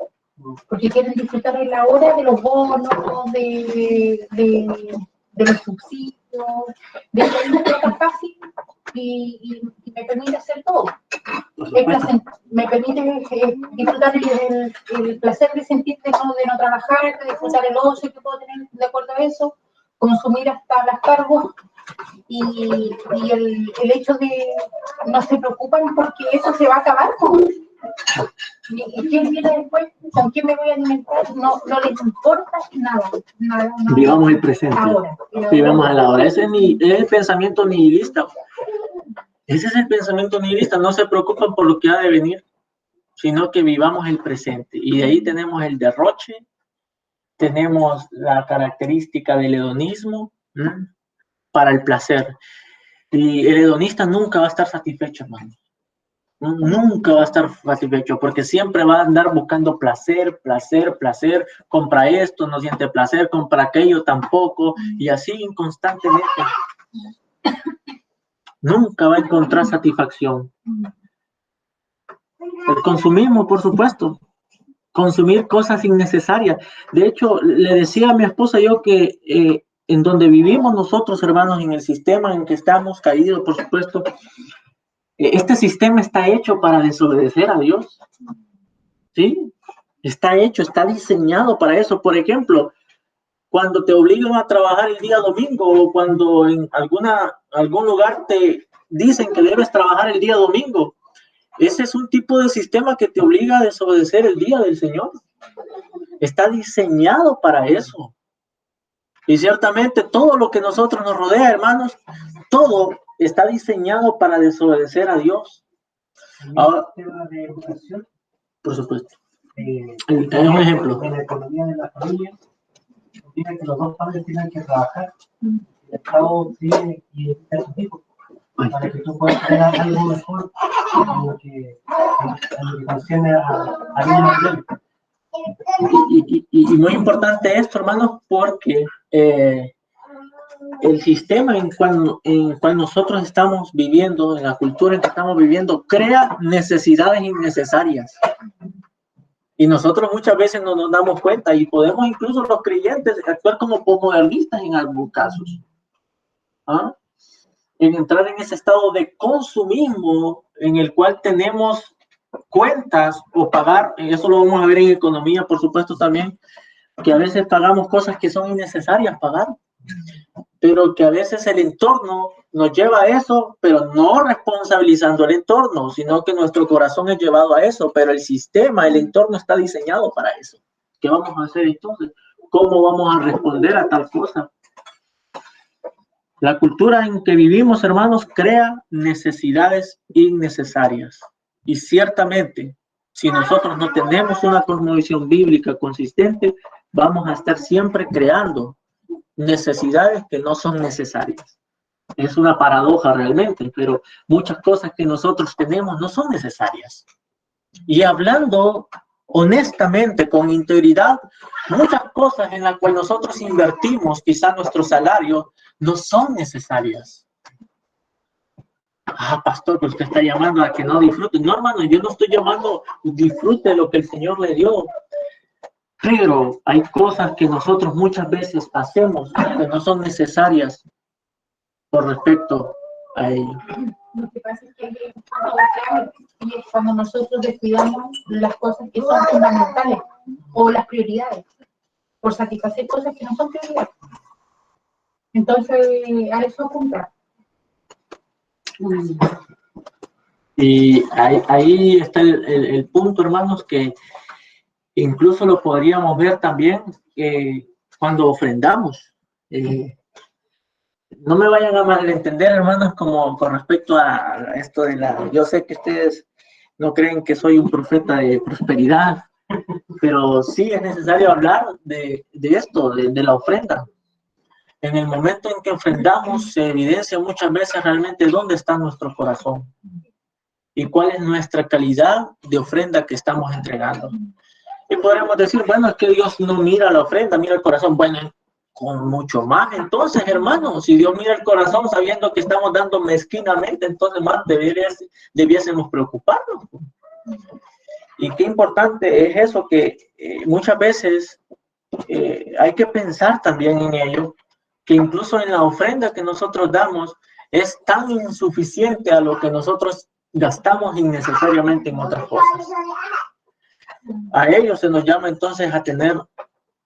porque quieren disfrutar en la hora de los bonos, de los subsidios, de que es tan fácil y me permite hacer todo. Me permite disfrutar el placer de sentir de no trabajar, de disfrutar el ocio que puedo tener de acuerdo a eso, consumir hasta las cargos. Y el hecho de no se preocupan porque eso se va a acabar. ¿Y quién viene después? ¿Con quién me voy a alimentar? No les importa nada. Vivamos el presente. Vivamos el ahora. Ese es el pensamiento nihilista. Ese es el pensamiento nihilista. No se preocupan por lo que ha de venir, sino que vivamos el presente. Y de ahí tenemos el derroche, tenemos la característica del hedonismo para el placer. Y el hedonista nunca va a estar satisfecho, hermano. Nunca va a estar satisfecho, porque siempre va a andar buscando placer, compra esto, no siente placer, compra aquello tampoco, y así constantemente. Nunca va a encontrar satisfacción. El consumismo, por supuesto, consumir cosas innecesarias. De hecho, le decía a mi esposa yo que en donde vivimos nosotros, hermanos, en el sistema en que estamos caídos, por supuesto, este sistema está hecho para desobedecer a Dios. ¿Sí? Está hecho, está diseñado para eso. Por ejemplo, cuando te obligan a trabajar el día domingo o cuando en algún lugar te dicen que debes trabajar el día domingo, ese es un tipo de sistema que te obliga a desobedecer el día del Señor. Está diseñado para eso. Y ciertamente todo lo que nosotros nos rodea, hermanos, todo está diseñado para desobedecer a Dios. Ahora, de educación, por supuesto. Es un ejemplo. En la economía de la familia, significa que los dos padres tienen que trabajar. El Estado tiene que educar a sus hijos para que tú puedas crear algo mejor en lo que concierne a bien material. Y muy importante esto, hermanos, porque el sistema en cual nosotros estamos viviendo, en la cultura en que estamos viviendo, crea necesidades innecesarias. Y nosotros muchas veces no nos damos cuenta y podemos incluso los creyentes actuar como posmodernistas en algunos casos. ¿Ah? En entrar en ese estado de consumismo en el cual tenemos cuentas o pagar, y eso lo vamos a ver en economía, por supuesto también, que a veces pagamos cosas que son innecesarias pagar, pero que a veces el entorno nos lleva a eso, pero no responsabilizando el entorno, sino que nuestro corazón es llevado a eso, pero el sistema, el entorno está diseñado para eso. ¿Qué vamos a hacer entonces? ¿Cómo vamos a responder a tal cosa? La cultura en que vivimos, hermanos, crea necesidades innecesarias. Y ciertamente, si nosotros no tenemos una cosmovisión bíblica consistente, vamos a estar siempre creando necesidades que no son necesarias. Es una paradoja realmente, pero muchas cosas que nosotros tenemos no son necesarias. Y hablando honestamente, con integridad, muchas cosas en las cuales nosotros invertimos, quizá nuestro salario, no son necesarias. Ah, pastor, pues usted está llamando a que no disfrute. No, hermano, yo no estoy llamando disfrute lo que el Señor le dio. Pero hay cosas que nosotros muchas veces hacemos que no son necesarias por respecto a ello. Lo que pasa es que cuando nosotros descuidamos las cosas que son fundamentales o las prioridades, por satisfacer cosas que no son prioridades. Entonces, a eso apunta. Y ahí está el punto, hermanos, que incluso lo podríamos ver también cuando ofrendamos. No me vayan a malentender, hermanos, como con respecto a esto de la... Yo sé que ustedes no creen que soy un profeta de prosperidad, pero sí es necesario hablar de esto, de la ofrenda. En el momento en que ofrendamos, se evidencia muchas veces realmente dónde está nuestro corazón y cuál es nuestra calidad de ofrenda que estamos entregando. Y podríamos decir, bueno, es que Dios no mira la ofrenda, mira el corazón. Bueno, con mucho más. Entonces, hermanos, si Dios mira el corazón sabiendo que estamos dando mezquinamente, entonces más debiésemos preocuparnos. Y qué importante es eso, que muchas veces hay que pensar también en ello, que incluso en la ofrenda que nosotros damos es tan insuficiente a lo que nosotros gastamos innecesariamente en otras cosas. A ello se nos llama entonces a tener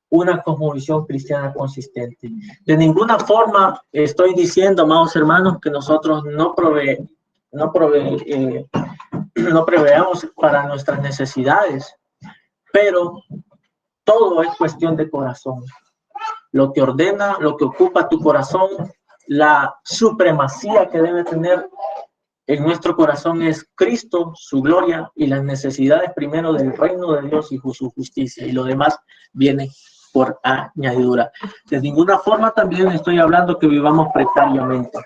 una cosmovisión cristiana consistente. De ninguna forma estoy diciendo, amados hermanos, que nosotros no proveamos para nuestras necesidades, pero todo es cuestión de corazón. Lo que ordena, lo que ocupa tu corazón, la supremacía que debe tener en nuestro corazón es Cristo, su gloria y las necesidades primero del reino de Dios y su justicia, y lo demás viene por añadidura. De ninguna forma también estoy hablando que vivamos precariamente.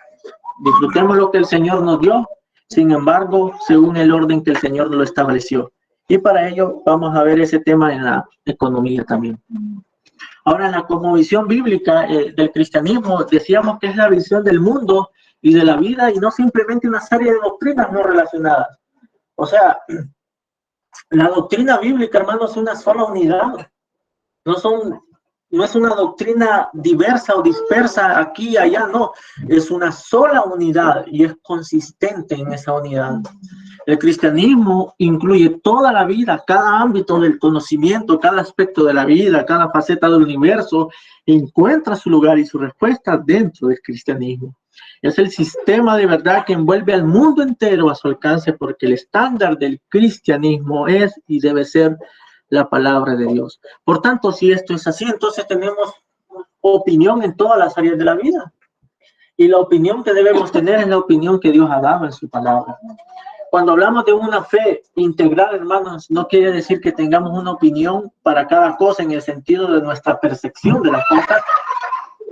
Disfrutemos lo que el Señor nos dio, sin embargo, según el orden que el Señor lo estableció. Y para ello vamos a ver ese tema en la economía también. Ahora, en la cosmovisión bíblica del cristianismo, decíamos que es la visión del mundo y de la vida y no simplemente una serie de doctrinas no relacionadas. O sea, la doctrina bíblica, hermanos, es una sola unidad. No es una doctrina diversa o dispersa aquí y allá, no. Es una sola unidad y es consistente en esa unidad. El cristianismo incluye toda la vida, cada ámbito del conocimiento, cada aspecto de la vida, cada faceta del universo, encuentra su lugar y su respuesta dentro del cristianismo. Es el sistema de verdad que envuelve al mundo entero a su alcance, porque el estándar del cristianismo es y debe ser la palabra de Dios. Por tanto, si esto es así, entonces tenemos opinión en todas las áreas de la vida. Y la opinión que debemos tener es la opinión que Dios ha dado en su palabra. Cuando hablamos de una fe integral, hermanos, no quiere decir que tengamos una opinión para cada cosa en el sentido de nuestra percepción de las cosas,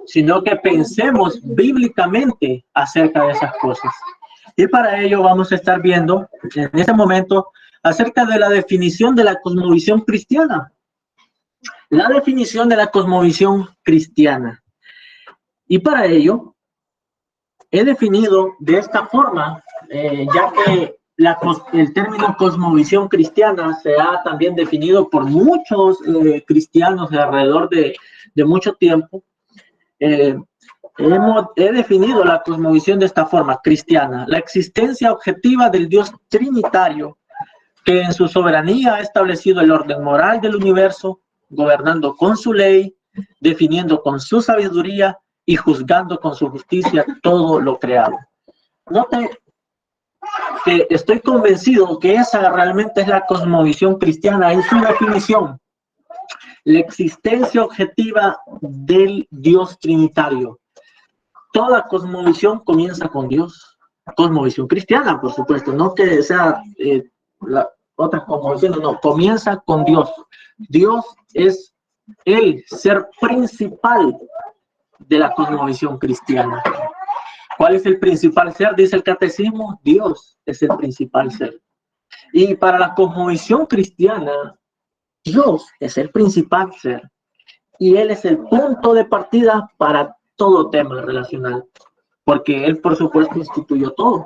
sino que pensemos bíblicamente acerca de esas cosas. Y para ello vamos a estar viendo en este momento acerca de la definición de la cosmovisión cristiana. La definición de la cosmovisión cristiana. Y para ello he definido de esta forma, ya que el término cosmovisión cristiana se ha también definido por muchos cristianos alrededor de mucho tiempo. He definido la cosmovisión de esta forma: cristiana, la existencia objetiva del Dios trinitario, que en su soberanía ha establecido el orden moral del universo, gobernando con su ley, definiendo con su sabiduría y juzgando con su justicia todo lo creado. Note que estoy convencido que esa realmente es la cosmovisión cristiana en su definición. La existencia objetiva del Dios trinitario. Toda cosmovisión comienza con Dios. Cosmovisión cristiana, por supuesto, no que sea la otra cosmovisión, no, comienza con Dios. Dios es el ser principal de la cosmovisión cristiana. ¿Cuál es el principal ser? Dice el catecismo, Dios es el principal ser. Y para la cosmovisión cristiana, Dios es el principal ser. Y Él es el punto de partida para todo tema relacional. Porque Él, por supuesto, instituyó todo.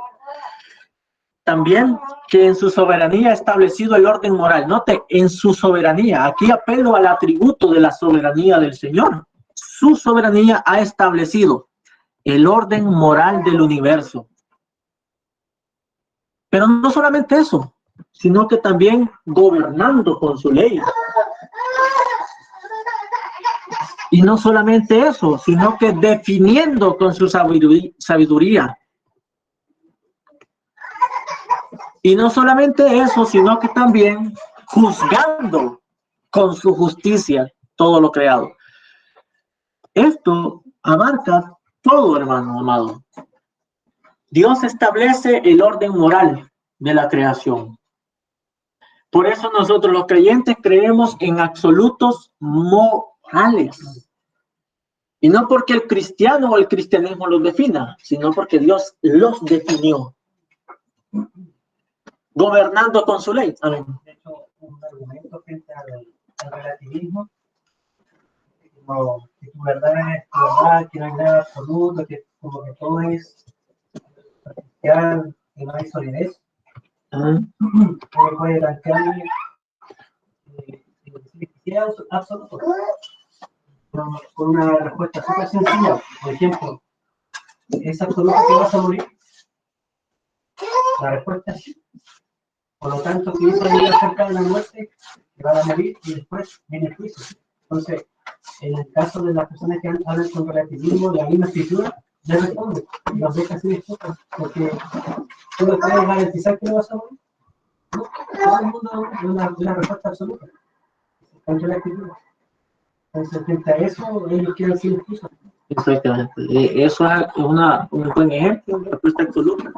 También que en su soberanía ha establecido el orden moral. Note, en su soberanía. Aquí apelo al atributo de la soberanía del Señor. Su soberanía ha establecido el orden moral del universo. Pero no solamente eso, sino que también gobernando con su ley. Y no solamente eso, sino que definiendo con su sabiduría. Y no solamente eso, sino que también juzgando con su justicia todo lo creado. Esto abarca todo, hermano amado. Dios establece el orden moral de la creación. Por eso nosotros los creyentes creemos en absolutos morales. Y no porque el cristiano o el cristianismo los defina, sino porque Dios los definió. Gobernando con su ley. Amén. De hecho, un argumento frente al relativismo, como que tu verdad es tu verdad, que no hay nada absoluto, que como que todo es artificial, que no hay solidez. Puede plantear si es absoluto. Con una respuesta súper sencilla. Por ejemplo, ¿es absoluto que vas a morir? La respuesta es sí. Por lo tanto, si eso llega cerca de la muerte, que van a morir y después viene el juicio. Entonces, en el caso de las personas que hablan con relativismo, la misma escritura le responde y los deja sin excusa, porque tú no puedes garantizar que no vas a morir. No, todo el mundo una respuesta absoluta contra la escritura. Entonces, frente a eso, ellos quieren sin excusa. Exactamente. Eso es un buen ejemplo de respuesta absoluta.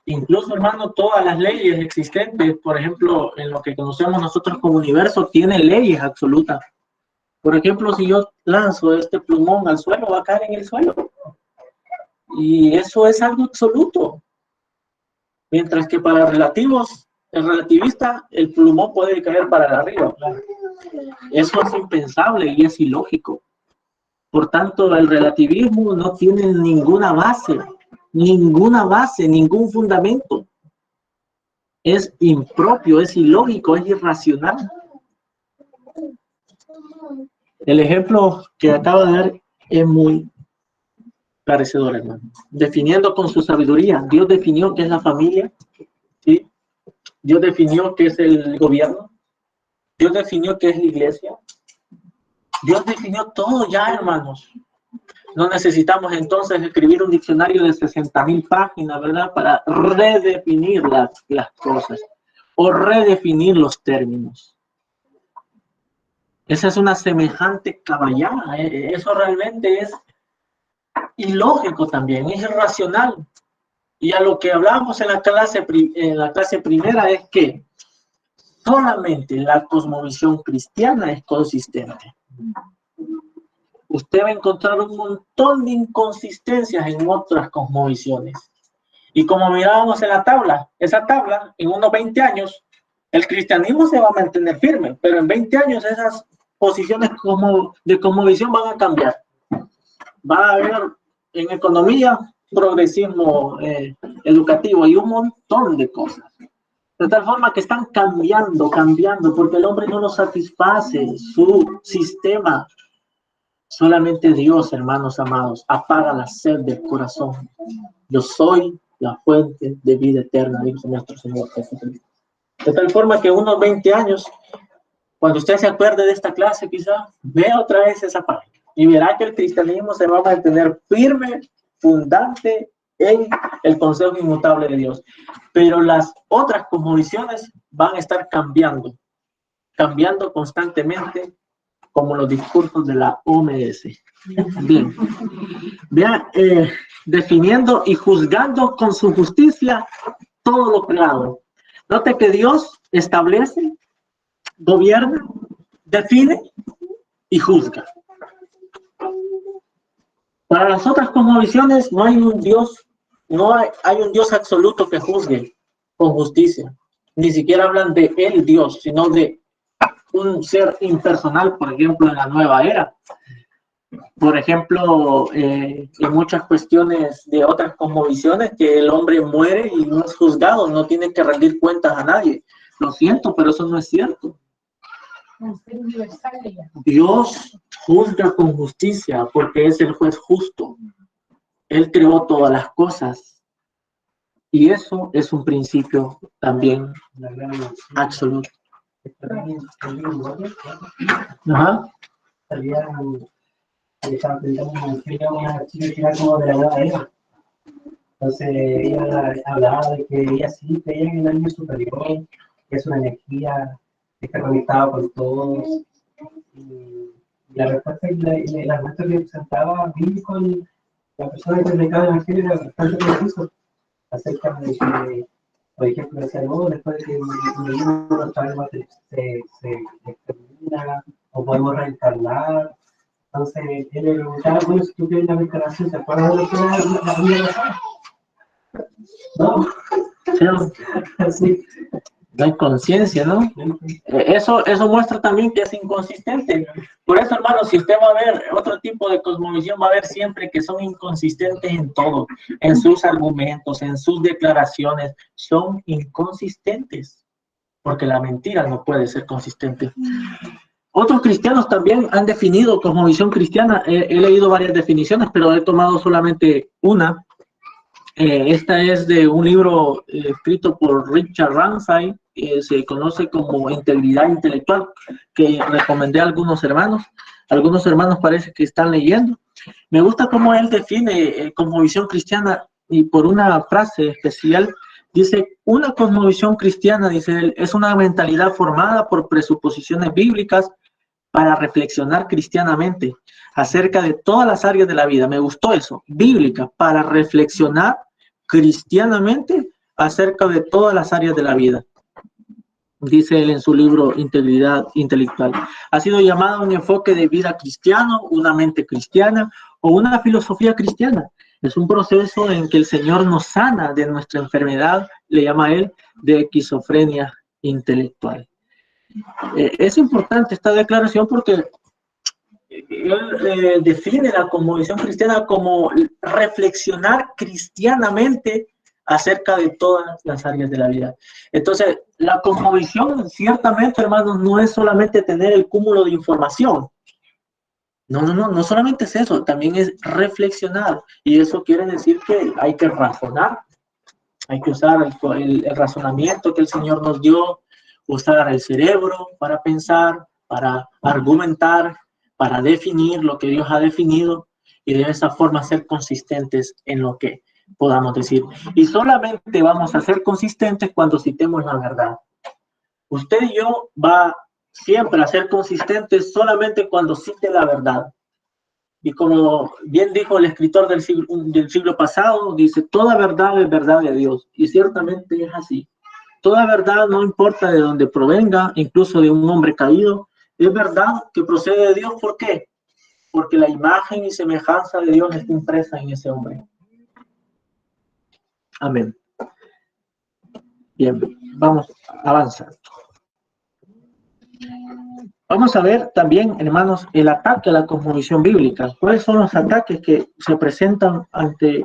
Incluso, hermano, todas las leyes existentes, por ejemplo, en lo que conocemos nosotros como universo, tienen leyes absolutas. Por ejemplo, si yo lanzo este plumón al suelo, va a caer en el suelo. Y eso es algo absoluto. Mientras que para relativos, el relativista, el plumón puede caer para arriba. Eso es impensable y es ilógico. Por tanto, el relativismo no tiene ninguna base, ningún fundamento. Es impropio, es ilógico, es irracional. El ejemplo que acabo de dar es muy parecedor, hermano. Definiendo con su sabiduría, Dios definió qué es la familia, ¿sí? Dios definió qué es el gobierno, Dios definió qué es la iglesia. Dios definió todo ya, hermanos. No necesitamos entonces escribir un diccionario de 60,000 páginas, ¿verdad? Para redefinir las cosas o redefinir los términos. Esa es una semejante caballada. Eso realmente es ilógico también, es irracional. Y a lo que hablamos en la clase primera es que solamente la cosmovisión cristiana es consistente. Usted va a encontrar un montón de inconsistencias en otras cosmovisiones. Y como mirábamos en la tabla, esa tabla, en unos 20 años, el cristianismo se va a mantener firme, pero en 20 años esas posiciones de cosmovisión van a cambiar. Va a haber en economía progresismo educativo y un montón de cosas. De tal forma que están cambiando, porque el hombre no lo satisface, su sistema. Solamente Dios, hermanos amados, apaga la sed del corazón. Yo soy la fuente de vida eterna, dijo nuestro Señor Jesucristo. De tal forma que unos 20 años, cuando usted se acuerde de esta clase, quizá vea otra vez esa página y verá que el cristianismo se va a mantener firme, fundante en el consejo inmutable de Dios. Pero las otras cosmovisiones van a estar cambiando constantemente, como los discursos de la OMS. Bien. Vean, definiendo y juzgando con su justicia todo lo creado. Note que Dios establece, gobierna, define y juzga. Para las otras cosmovisiones no hay un Dios, hay un Dios absoluto que juzgue con justicia. Ni siquiera hablan de el Dios, sino de un ser impersonal, por ejemplo, en la nueva era. Por ejemplo, en muchas cuestiones de otras cosmovisiones, que el hombre muere y no es juzgado, no tiene que rendir cuentas a nadie. Lo siento, pero eso no es cierto. Dios juzga con justicia porque es el juez justo. Él creó todas las cosas. Y eso es un principio también absoluto. Ajá. Estaba pensando en una chica que era como de la nueva era. Entonces ella hablaba de que ella sí creía en el ángel superior, que es una energía que está conectada con todos. Y la respuesta que la respuesta que presentaba bíblico la persona que predicaba el evangelio era bastante preciso acerca de que, por ejemplo, decía, no, después de que vivimos nuestra alma se extermina o podemos reencarnar. Entonces, él le preguntaba, bueno, si tú quieres la reencarnación, ¿te acuerdas de lo que era la vida pasada? No, sí. No hay conciencia, ¿no? Eso muestra también que es inconsistente. Por eso, hermano, si usted va a ver otro tipo de cosmovisión, va a ver siempre que son inconsistentes en todo, en sus argumentos, en sus declaraciones, son inconsistentes, porque la mentira no puede ser consistente. Otros cristianos también han definido cosmovisión cristiana. He leído varias definiciones, pero he tomado solamente una. Esta es de un libro escrito por Richard Ramsay, se conoce como Integridad Intelectual, que recomendé a algunos hermanos. Algunos hermanos parece que están leyendo. Me gusta cómo él define cosmovisión cristiana, y por una frase especial dice: una cosmovisión cristiana, dice él, es una mentalidad formada por presuposiciones bíblicas para reflexionar cristianamente acerca de todas las áreas de la vida. Me gustó eso, bíblica, para reflexionar cristianamente acerca de todas las áreas de la vida. Dice él en su libro Integridad Intelectual. Ha sido llamado un enfoque de vida cristiano, una mente cristiana o una filosofía cristiana. Es un proceso en que el Señor nos sana de nuestra enfermedad, le llama él, de esquizofrenia intelectual. Es importante esta declaración porque él define la cosmovisión cristiana como reflexionar cristianamente acerca de todas las áreas de la vida. Entonces, la cosmovisión, ciertamente, hermanos, no es solamente tener el cúmulo de información. No solamente es eso, también es reflexionar. Y eso quiere decir que hay que razonar, hay que usar el razonamiento que el Señor nos dio, usar el cerebro para pensar, para argumentar, para definir lo que Dios ha definido, y de esa forma ser consistentes en lo que podamos decir. Y solamente vamos a ser consistentes cuando citemos la verdad. Usted y yo va siempre a ser consistentes solamente cuando cite la verdad. Y como bien dijo el escritor del siglo pasado, dice, toda verdad es verdad de Dios. Y ciertamente es así. Toda verdad, no importa de dónde provenga, incluso de un hombre caído, es verdad que procede de Dios. ¿Por qué? Porque la imagen y semejanza de Dios está impresa en ese hombre. Amén. Bien, vamos a avanzar. Vamos a ver también, hermanos, el ataque a la cosmovisión bíblica. ¿Cuáles son los ataques que se presentan ante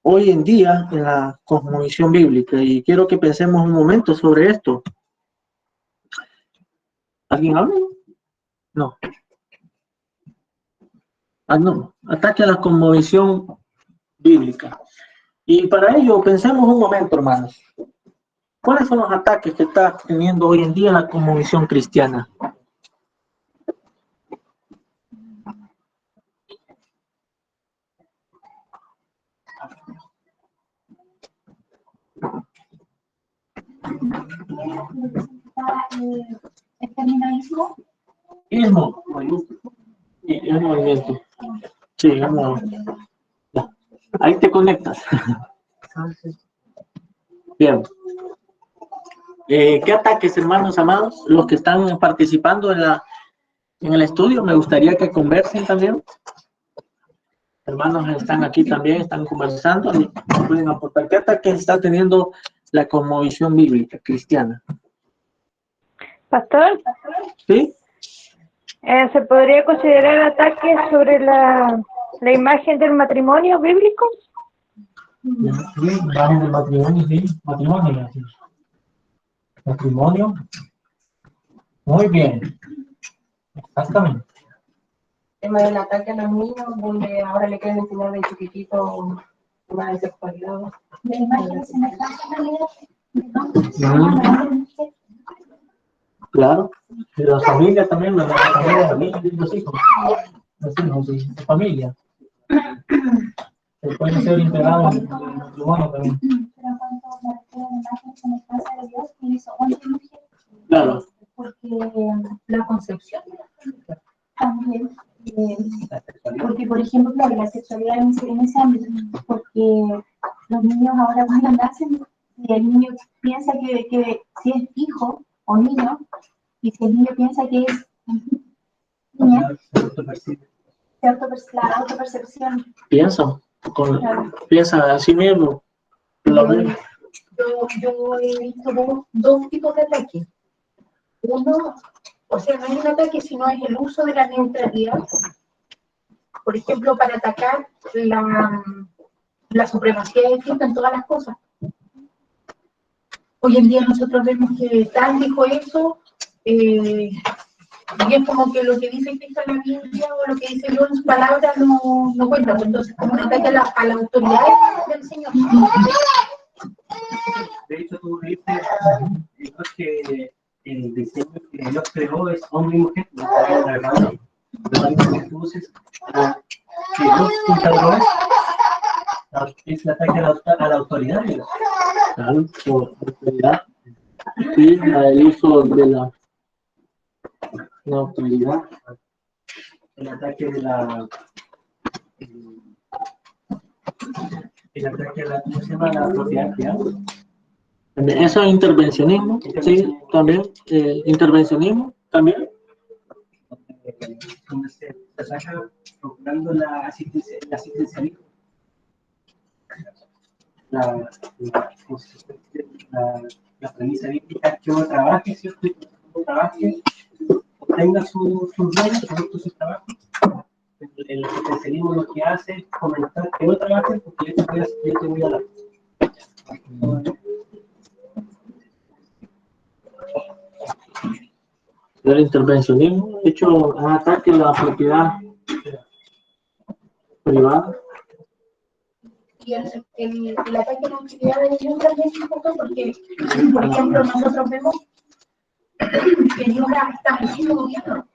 hoy en día en la cosmovisión bíblica? Y quiero que pensemos un momento sobre esto. ¿Alguien habla? No. No. Ataque a la cosmovisión bíblica. Y para ello, pensemos un momento, hermanos. ¿Cuáles son los ataques que está teniendo hoy en día la cosmovisión cristiana? El terminalismo. Ismo. Es movimiento. Sí, vamos. Ahí te conectas. Bien. ¿Qué ataques, hermanos amados? Los que están participando en el estudio, me gustaría que conversen también. Hermanos están aquí también, están conversando, y pueden aportar. ¿Qué ataques está teniendo la cosmovisión bíblica cristiana? Pastor, ¿Sí? ¿se podría considerar ataques sobre la imagen del matrimonio bíblico? Sí, imagen del matrimonio, sí. Matrimonio, sí. Matrimonio. Muy bien. Exactamente. El tema del ataque a los niños, donde ahora le quieren enseñar de chiquitito tema de sexualidad. De imágenes en el Claro. De la familia también, de la familia, de los hijos. Los hijos, sí, de familia. Se pueden ser integrados en el matrimonio también. Pero cuando me refiero a la imagen semejanza de Dios, hizo hombre y mujer. Claro. Porque la concepción de la familia también. Porque, por ejemplo, claro, la sexualidad en ese ámbito, porque los niños ahora cuando nacen, el niño piensa que si es hijo o niño, y si el niño piensa que es niña, la autopercepción. Piensa a sí mismo. Yo he visto dos tipos de ataques. Uno, o sea, no es un ataque, sino es el uso de la neutralidad. Por ejemplo, para atacar la supremacía de Cristo en todas las cosas. Hoy en día nosotros vemos que tal dijo eso, y es como que lo que dice Cristo en la Biblia o lo que dice Dios en su palabra no cuenta. Entonces, como un ataque a la autoridad del Señor. De hecho, tú dices que el diseño que Dios creó es hombre y mujer, no está en la verdad. Entonces, que Dios integró es el ataque a la autoridad. Claro, por autoridad. Y el uso de la autoridad. El ataque de la... El ataque a la... ¿Cómo se llama? La propiedad privada. Eso es intervencionismo, sí, también. Intervencionismo, también. Donde se ataca procurando la asistencialismo. La premisa bíblica es que uno trabaje, ¿cierto? Y uno trabaje, obtenga sus bienes, producto de su trabajo. El asistencialismo lo que hace es comentar que no trabajen porque yo te voy a dar. El intervencionismo, de hecho, un ataque a la propiedad privada. Y el ataque a la autoridad de Dios también es importante porque, por ejemplo, nosotros vemos que Dios ha establecido gobierno.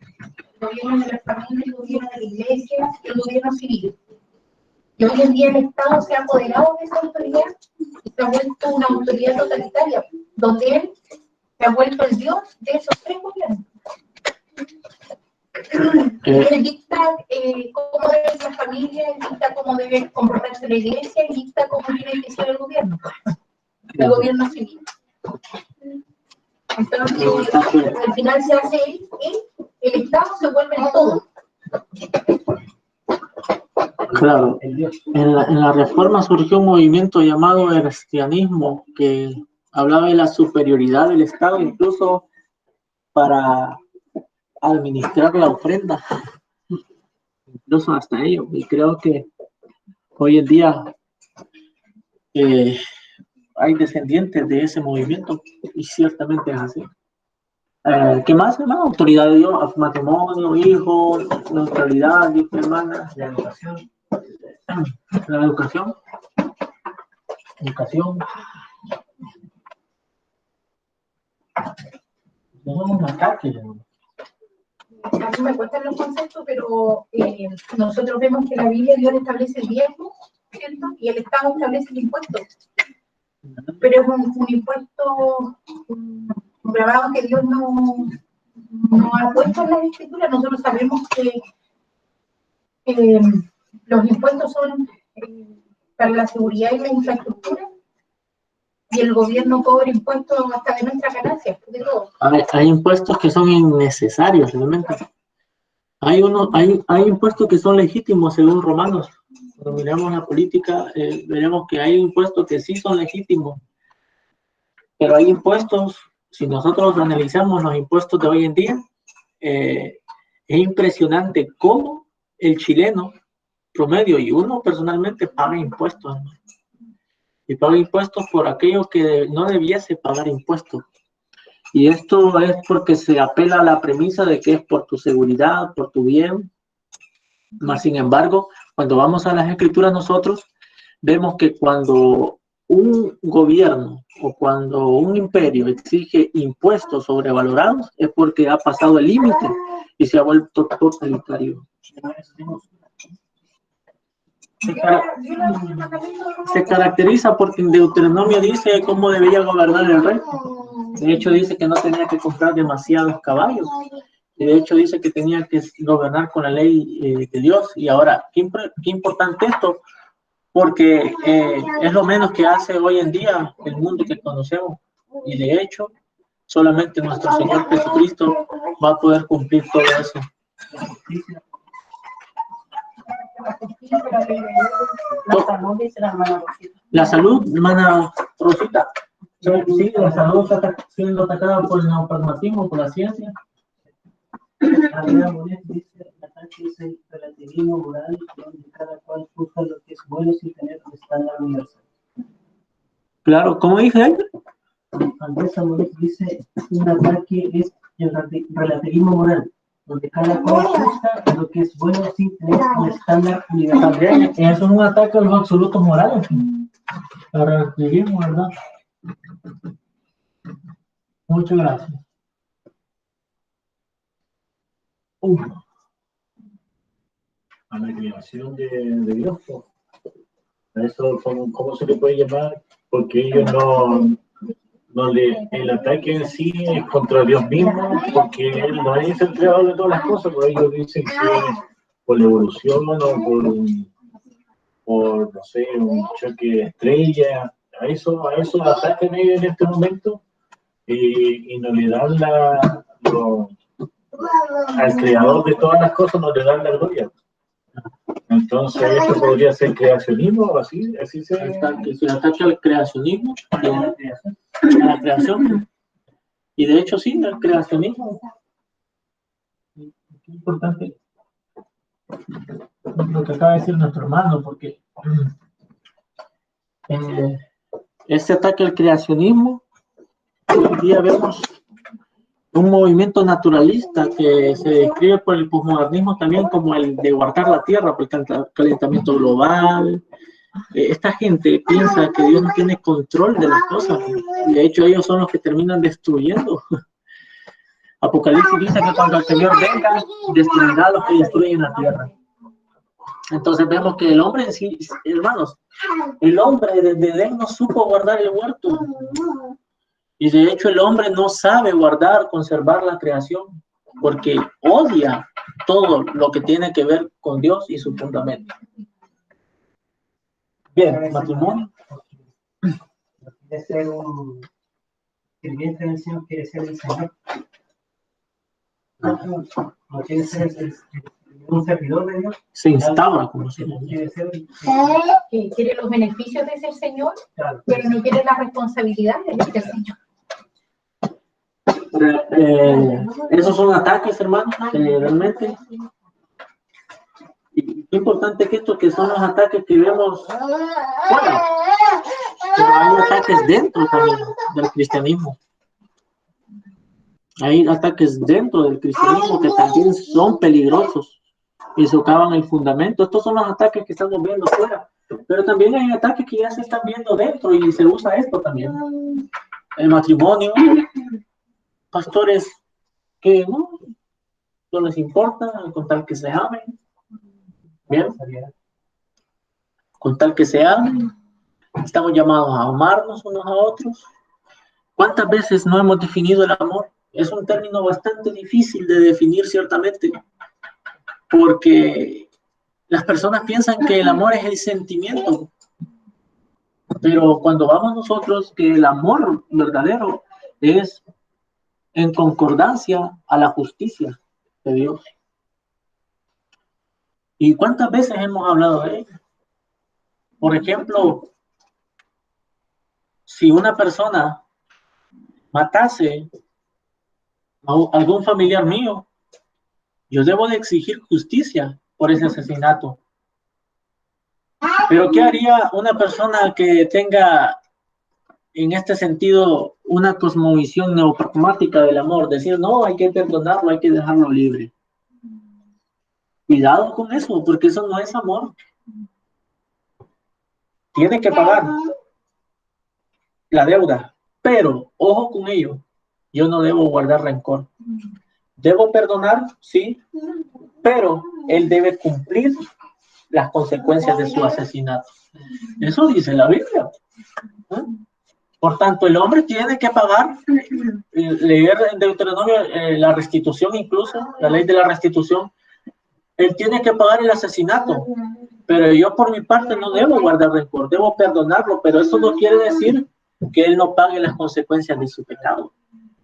El gobierno de las familias, el gobierno de la iglesia, el gobierno civil. Y hoy en día el Estado se ha apoderado de esa autoridad y se ha vuelto una autoridad totalitaria, donde él se ha vuelto el Dios de esos tres gobiernos. Él dicta cómo debe ser la familia, él dicta cómo debe comportarse la iglesia, él dicta cómo tiene que ser el gobierno civil. Entonces, al final se hace el Estado se vuelve en todo. Claro, en la Reforma surgió un movimiento llamado cristianismo que hablaba de la superioridad del Estado, incluso para administrar la ofrenda, incluso hasta ello. Y creo que hoy en día hay descendientes de ese movimiento y ciertamente es así. ¿Qué más, hermano? Autoridad de Dios, matrimonio, hijos, neutralidad, dice hermana, la educación. La educación. No son un ataque. A mí me cuestan los conceptos, pero nosotros vemos que en la Biblia Dios establece el diezmo, ¿cierto? Y el Estado establece el impuesto. Pero es un impuesto grabado que Dios no ha puesto en la Escritura. Nosotros sabemos que los impuestos son para la seguridad y la infraestructura, y el gobierno cobra impuestos hasta de nuestras ganancias, de todo. Hay impuestos que son innecesarios, realmente. Hay impuestos que son legítimos según Romanos. Cuando miramos la política, veremos que hay impuestos que sí son legítimos, pero hay impuestos, si nosotros analizamos los impuestos de hoy en día, es impresionante cómo el chileno promedio, y uno personalmente, paga impuestos, ¿no? Y paga impuestos por aquello que no debiese pagar impuestos. Y esto es porque se apela a la premisa de que es por tu seguridad, por tu bien. Mas, sin embargo, cuando vamos a las Escrituras nosotros, vemos que cuando un gobierno o cuando un imperio exige impuestos sobrevalorados, es porque ha pasado el límite y se ha vuelto totalitario. Se caracteriza porque en Deuteronomio dice cómo debería gobernar el rey. De hecho dice que no tenía que comprar demasiados caballos. Y de hecho dice que tenía que gobernar con la ley de Dios. Y ahora, qué importante esto, porque es lo menos que hace hoy en día el mundo que conocemos. Y de hecho, solamente nuestro Señor Jesucristo va a poder cumplir todo eso. La salud, hermana Rosita. Sí, la salud está siendo atacada por el neopragmatismo, por la ciencia. Dice, ataque es el relativismo moral donde cada cual juzga lo que es bueno sin tener un estándar universal. Claro, ¿cómo dice él? Andrés Amonet dice, un ataque es el relativismo moral, donde cada cual juzga lo que es bueno sin tener un estándar universal. También, eso es un ataque a los absolutos morales. El relativismo, ¿verdad? Muchas gracias. A la creación de Dios. A eso, ¿cómo se le puede llamar? Porque ellos el ataque en sí es contra Dios mismo, porque Él no es el creador de todas las cosas, porque ellos dicen que por la evolución o por no sé, un choque de estrella, a eso atacan ellos en este momento y no le dan al creador de todas las cosas, no le dan la gloria. Entonces, ¿esto podría ser creacionismo o así se ataque al creacionismo, a la creación. Y de hecho, sí, el creacionismo. Es importante lo que acaba de decir nuestro hermano, porque ese ataque al creacionismo, hoy día vemos un movimiento naturalista que se describe por el posmodernismo también como el de guardar la tierra por el calentamiento global. Esta gente piensa que Dios no tiene control de las cosas. De hecho, ellos son los que terminan destruyendo. Apocalipsis dice que cuando el Señor venga, destruirá a los que destruyen la tierra. Entonces vemos que el hombre en sí, hermanos, el hombre desde Edén no supo guardar el huerto. Y de hecho el hombre no sabe guardar, conservar la creación. porque odia todo lo que tiene que ver con Dios y su fundamento. Bien, matrimonio. Quiere ser un sirviente del Señor, quiere ser el Señor. No quiere ser un servidor de Dios. Se instaura como si Quiere ser Que quiere los beneficios de ser Señor, claro, pero no quiere las responsabilidades de ser Señor. esos son ataques, hermanos, realmente. Y qué importante que esto, que son los ataques que vemos fuera, pero hay ataques dentro también del cristianismo. Hay ataques dentro del cristianismo que también son peligrosos y socavan el fundamento. Estos son los ataques que estamos viendo fuera, pero también hay ataques que ya se están viendo dentro y se usa esto también. El matrimonio, pastores que no les importa, con tal que se amen. Bien, con tal que se amen, estamos llamados a amarnos unos a otros. ¿Cuántas veces no hemos definido el amor? Es un término bastante difícil de definir ciertamente, porque las personas piensan que el amor es el sentimiento, pero cuando vamos nosotros, que el amor verdadero es en concordancia a la justicia de Dios. ¿Y cuántas veces hemos hablado de ello? Por ejemplo, si una persona matase a algún familiar mío, yo debo de exigir justicia por ese asesinato. Pero ¿qué haría una persona que tenga en este sentido una cosmovisión neopragmática del amor? Decir, no, hay que perdonarlo, hay que dejarlo libre. Cuidado con eso, porque eso no es amor. Tiene que pagar la deuda, pero ojo con ello, yo no debo guardar rencor. Debo perdonar, sí, pero él debe cumplir las consecuencias de su asesinato. Eso dice la Biblia. Por tanto, el hombre tiene que pagar, leer en Deuteronomio la restitución, incluso la ley de la restitución. Él tiene que pagar el asesinato, pero yo por mi parte no debo guardar rencor, debo perdonarlo, pero eso no quiere decir que él no pague las consecuencias de su pecado.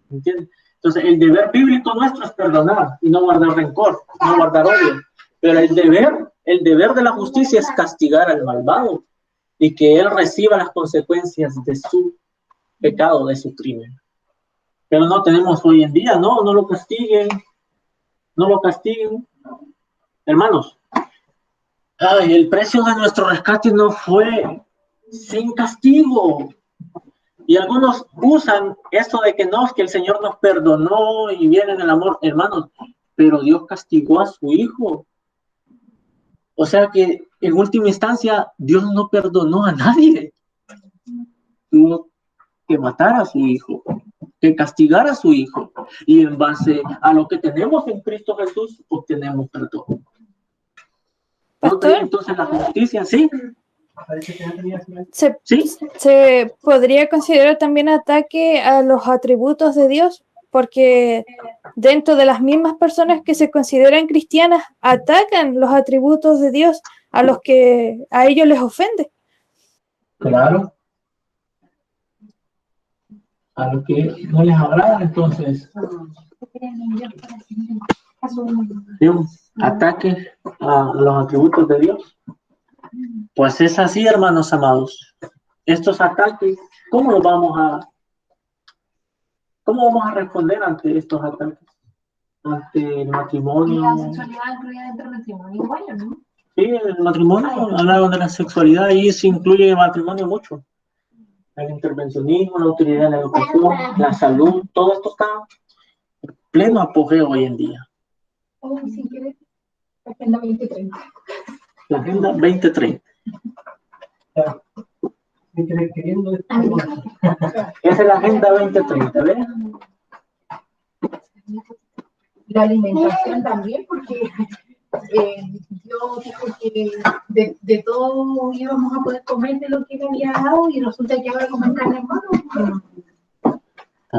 ¿Entiendes? Entonces, el deber bíblico nuestro es perdonar y no guardar rencor, no guardar odio. Pero el deber de la justicia es castigar al malvado y que él reciba las consecuencias de su pecado, de su crimen. Pero no tenemos hoy en día, no lo castiguen, no lo castiguen. Hermanos, el precio de nuestro rescate no fue sin castigo. Y algunos usan esto de que no, es que el Señor nos perdonó y viene en el amor. Hermanos, pero Dios castigó a su Hijo. O sea que en última instancia Dios no perdonó a nadie. Tuvo que matar a su Hijo, que castigar a su Hijo. Y en base a lo que tenemos en Cristo Jesús, obtenemos perdón. Entonces la justicia, sí. Se podría considerar también ataque a los atributos de Dios, porque dentro de las mismas personas que se consideran cristianas atacan los atributos de Dios a los que a ellos les ofende. Claro. A lo que no les agrada, entonces. Un ataque a los atributos de Dios. Pues es así, hermanos amados. Estos ataques, ¿cómo vamos a responder ante estos ataques? Ante el matrimonio. La sexualidad incluida dentro del matrimonio, igual, ¿no? Sí, el matrimonio, hablaron de la sexualidad, ahí se incluye el matrimonio mucho. El intervencionismo, la autoridad de la educación, la salud, todo esto está en pleno apogeo hoy en día. Si quieres, Agenda 2030. La Agenda 2030. Esa es la Agenda 2030, ¿ves? La alimentación también, porque yo dijo que de todo íbamos a poder comer de lo que me había dado y resulta que ahora comer carne, hermano.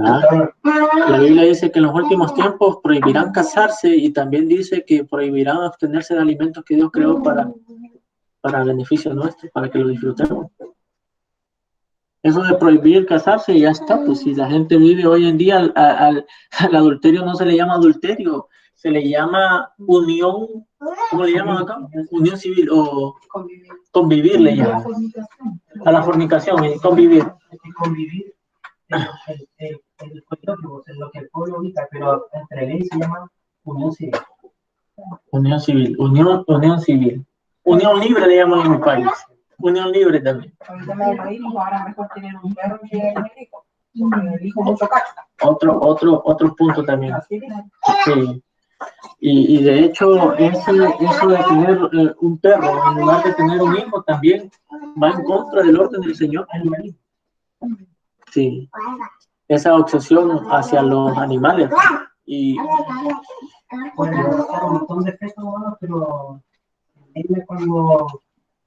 La Biblia dice que en los últimos tiempos prohibirán casarse y también dice que prohibirán abstenerse de alimentos que Dios creó para beneficio nuestro, para que lo disfrutemos. Eso de prohibir casarse ya está, pues si la gente vive hoy en día al adulterio no se le llama adulterio, se le llama unión, ¿cómo le llaman acá? Unión civil o convivir le llaman. A la fornicación, convivir. Convivir es lo que el pueblo ubica, pero entre ley se llama unión civil. Unión civil, unión civil. Unión libre le llaman en mi país. Unión libre también. Ahora mejor tener un perro que el hijo. El hijo mucho casa. Otro punto también. Sí. Y de hecho, eso de tener un perro en lugar de tener un hijo también va en contra del orden del Señor. Sí. Esa obsesión hacia los animales. Y Puede ser un montón de efectos, pero dime cuando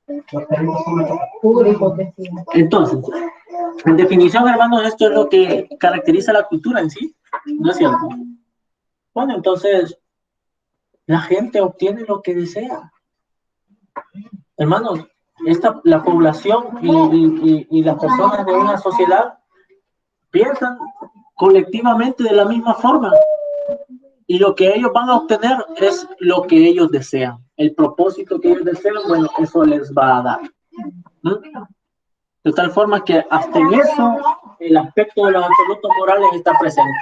los perritos son entonces, en definición, hermanos, esto es lo que caracteriza la cultura en sí, ¿no es cierto? Bueno, entonces, la gente obtiene lo que desea. Hermanos, la población y las personas de una sociedad piensan colectivamente de la misma forma. Y lo que ellos van a obtener es lo que ellos desean. El propósito que ellos desean, bueno, eso les va a dar. De tal forma que hasta en eso, el aspecto de los absolutos morales está presente.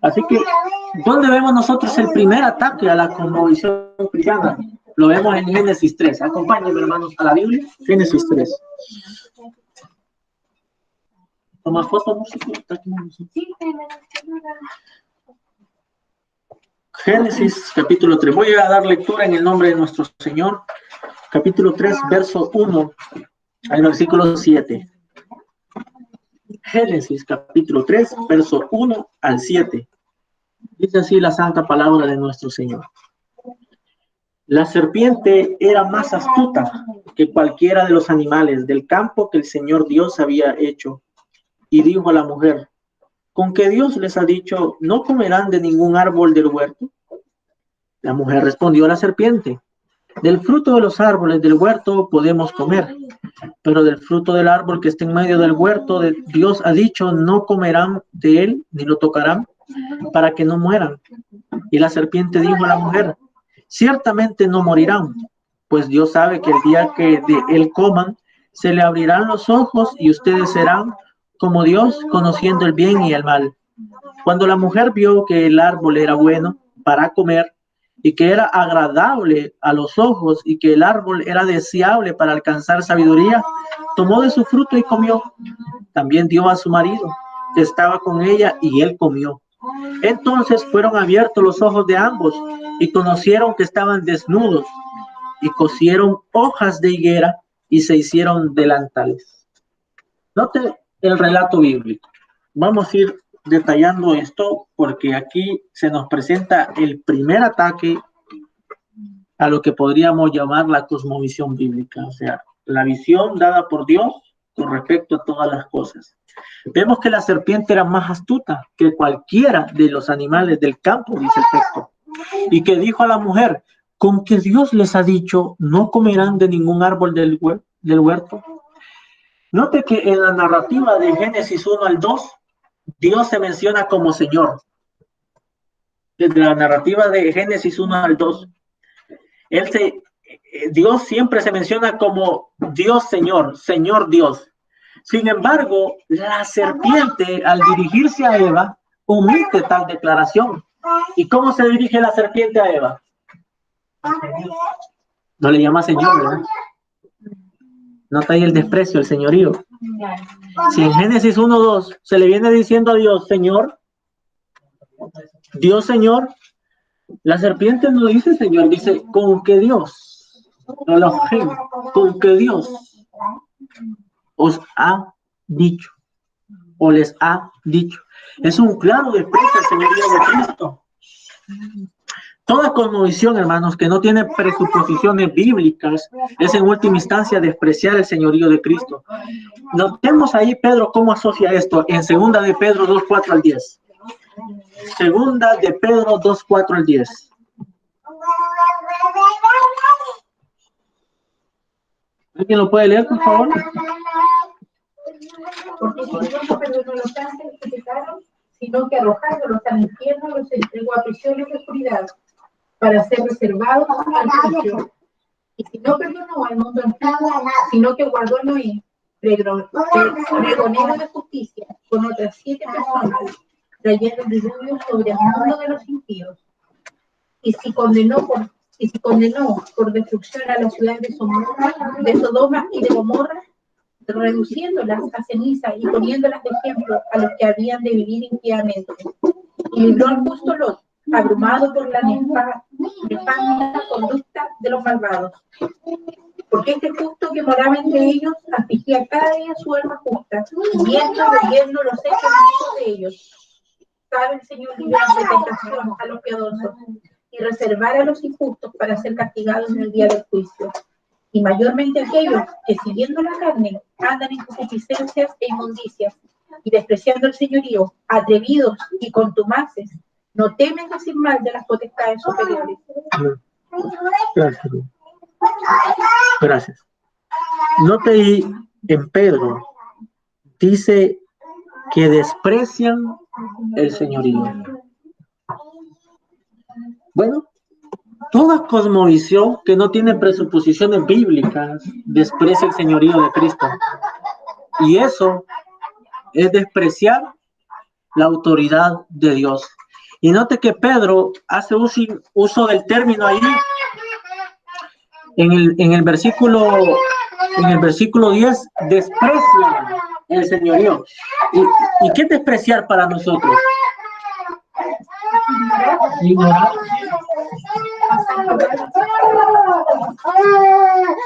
Así que, ¿dónde vemos nosotros el primer ataque a la cosmovisión cristiana? Lo vemos en Génesis 3. Acompáñenme, hermanos, a la Biblia. Génesis 3. ¿Toma foto, músico? Génesis, capítulo 3. Voy a dar lectura en el nombre de nuestro Señor. Capítulo 3, verso 1 al versículo 7. Génesis, capítulo 3, verso 1 al 7. Dice así la santa palabra de nuestro Señor. La serpiente era más astuta que cualquiera de los animales del campo que el Señor Dios había hecho. Y dijo a la mujer, ¿con qué Dios les ha dicho, no comerán de ningún árbol del huerto? La mujer respondió a la serpiente, del fruto de los árboles del huerto podemos comer, pero del fruto del árbol que está en medio del huerto, Dios ha dicho, no comerán de él, ni lo tocarán, para que no mueran. Y la serpiente dijo a la mujer, ciertamente no morirán, pues Dios sabe que el día que de él coman, se le abrirán los ojos y ustedes serán como Dios, conociendo el bien y el mal. Cuando la mujer vio que el árbol era bueno para comer y que era agradable a los ojos y que el árbol era deseable para alcanzar sabiduría, tomó de su fruto y comió. También dio a su marido, que estaba con ella, y él comió. Entonces fueron abiertos los ojos de ambos y conocieron que estaban desnudos y cosieron hojas de higuera y se hicieron delantales. Note el relato bíblico. Vamos a ir detallando esto porque aquí se nos presenta el primer ataque a lo que podríamos llamar la cosmovisión bíblica, o sea, la visión dada por Dios con respecto a todas las cosas. Vemos que la serpiente era más astuta que cualquiera de los animales del campo, dice el texto, y que dijo a la mujer, ¿con que Dios les ha dicho, no comerán de ningún árbol del huerto? Note que en la narrativa de Génesis 1 al 2, Dios se menciona como Señor. Desde la narrativa de Génesis 1 al 2, Dios siempre se menciona como Dios Señor, Señor Dios. Sin embargo, la serpiente, al dirigirse a Eva, omite tal declaración. ¿Y cómo se dirige la serpiente a Eva? No le llama Señor, ¿verdad? Nota ahí el desprecio, el señorío. Si en Génesis 1:2 se le viene diciendo a Dios, Señor, Dios Señor, la serpiente no dice Señor, dice con que Dios, con que Dios os ha dicho, o les ha dicho. Es un claro desprecio al señorío de Cristo. Toda cosmovisión, hermanos, que no tiene presuposiciones bíblicas, es en última instancia despreciar el señorío de Cristo. Notemos ahí, Pedro, cómo asocia esto en 2 de Pedro 2, 4 al 10. 2 de Pedro 2, 4 al 10. ¿Alguien lo puede leer, por favor? Porque si Dios no perdonó los ángeles que pecaron, sino que arrojándolos al infierno los entregó a prisiones de oscuridad para ser reservados al juicio. Y si no perdonó al mundo entero, sino que guardó a Noé, pregonero de justicia, con otras 7 personas, trayendo el diluvio sobre el mundo de los impíos. Y si condenó por destrucción a las ciudades de Sodoma y de Gomorra, reduciéndolas a ceniza y poniéndolas de ejemplo a los que habían de vivir impiamente. Y libró al justo Lot, abrumado por la nefanda conducta de los malvados. Porque este justo que moraba entre ellos afligía cada día su alma justa, viendo y oyendo los hechos de ellos. Sabe el Señor librar de tentación a los piadosos y reservar a los injustos para ser castigados en el día del juicio. Y mayormente aquellos que, siguiendo la carne, andan en concupiscencias e inmundicias, y despreciando el señorío, atrevidos y contumaces, no temen decir mal de las potestades superiores. Gracias. Gracias. Note ahí en Pedro, dice que desprecian el señorío. Bueno, toda cosmovisión que no tiene presuposiciones bíblicas desprecia el señorío de Cristo. Y eso es despreciar la autoridad de Dios. Y note que Pedro hace uso del término ahí en el versículo 10, desprecia el señorío. ¿Y qué es despreciar para nosotros? Ignorar.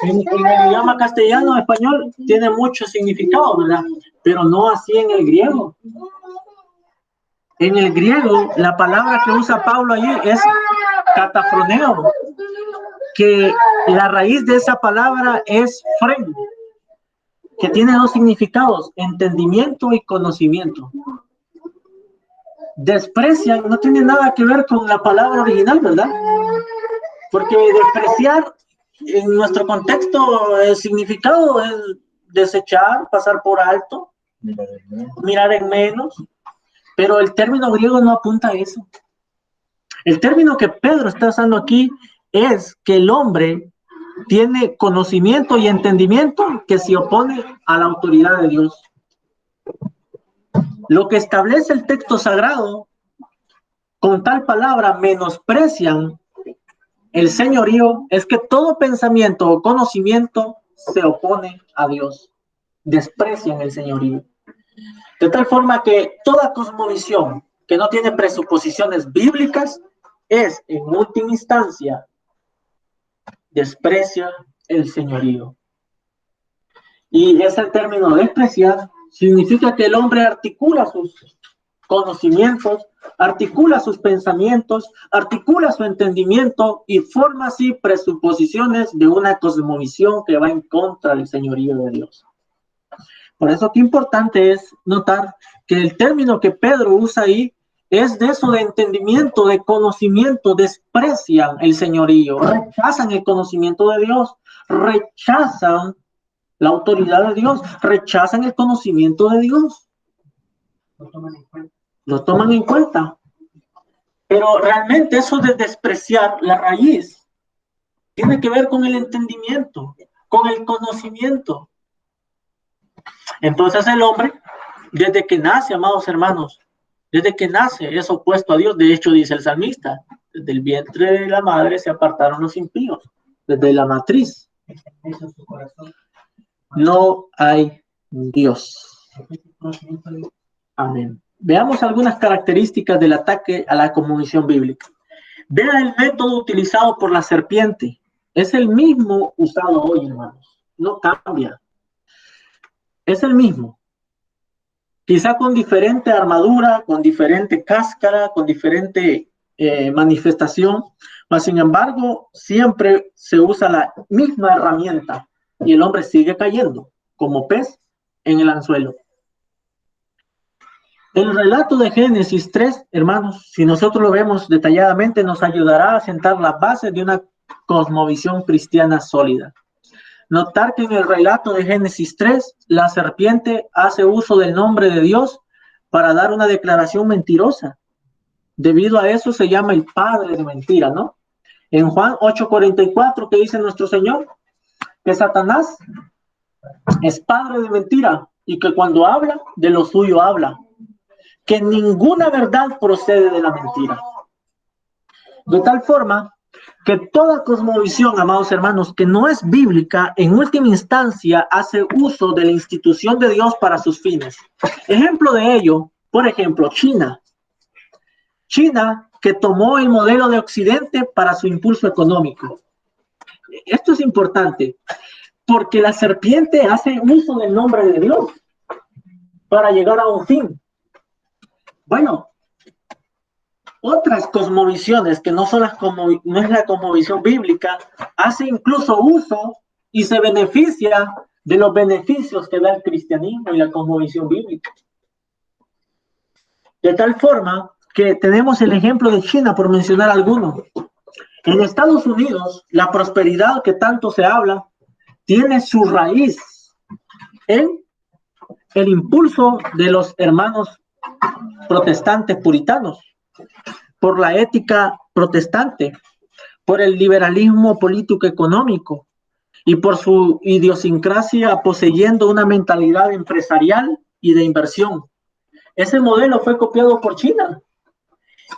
En el idioma castellano, español, tiene mucho significado, ¿verdad? Pero no así en el griego. En el griego, la palabra que usa Pablo allí es catafroneo, que la raíz de esa palabra es fren, que tiene 2 significados, entendimiento y conocimiento. Desprecian no tiene nada que ver con la palabra original, ¿verdad? Porque despreciar en nuestro contexto, el significado es desechar, pasar por alto, mirar en menos, pero el término griego no apunta a eso. El término que Pedro está usando aquí es que el hombre tiene conocimiento y entendimiento que se opone a la autoridad de Dios. Lo que establece el texto sagrado, con tal palabra menosprecian el señorío, es que todo pensamiento o conocimiento se opone a Dios. Desprecian el señorío. De tal forma que toda cosmovisión que no tiene presuposiciones bíblicas es, en última instancia, desprecia el señorío. Y ese término despreciar significa que el hombre articula sus conocimientos, articula sus pensamientos, articula su entendimiento y forma así presuposiciones de una cosmovisión que va en contra del señorío de Dios. Por eso qué importante es notar que el término que Pedro usa ahí es de eso, de entendimiento, de conocimiento. Desprecian el señorío, rechazan el conocimiento de Dios, rechazan la autoridad de Dios, rechazan el conocimiento de Dios. Lo toman en cuenta. Pero realmente eso de despreciar la raíz tiene que ver con el entendimiento, con el conocimiento. Entonces el hombre, desde que nace, amados hermanos, desde que nace es opuesto a Dios. De hecho, dice el salmista, desde el vientre de la madre se apartaron los impíos, desde la matriz no hay Dios. Amén. Veamos algunas características del ataque a la cosmovisión bíblica. Vea el método utilizado por la serpiente. Es el mismo usado hoy, hermanos. No cambia. Es el mismo. Quizá con diferente armadura, con diferente cáscara, con diferente manifestación, mas sin embargo siempre se usa la misma herramienta y el hombre sigue cayendo como pez en el anzuelo. El relato de Génesis 3, hermanos, si nosotros lo vemos detalladamente, nos ayudará a sentar las bases de una cosmovisión cristiana sólida. Notar que en el relato de Génesis 3, la serpiente hace uso del nombre de Dios para dar una declaración mentirosa. Debido a eso se llama el padre de mentira, ¿no? En Juan 8:44, ¿qué dice nuestro Señor? Que Satanás es padre de mentira y que cuando habla, de lo suyo habla. Que ninguna verdad procede de la mentira. De tal forma que toda cosmovisión, amados hermanos, que no es bíblica, en última instancia hace uso de la institución de Dios para sus fines. Ejemplo de ello, por ejemplo, China. China, que tomó el modelo de Occidente para su impulso económico. Esto es importante, porque la serpiente hace uso del nombre de Dios para llegar a un fin. Bueno, otras cosmovisiones que no son no es la cosmovisión bíblica, hace incluso uso y se beneficia de los beneficios que da el cristianismo y la cosmovisión bíblica. De tal forma que tenemos el ejemplo de China, por mencionar algunos. En Estados Unidos, la prosperidad que tanto se habla tiene su raíz en el impulso de los hermanos protestantes puritanos, por la ética protestante, por el liberalismo político económico y por su idiosincrasia poseyendo una mentalidad empresarial y de inversión. Ese modelo fue copiado por China.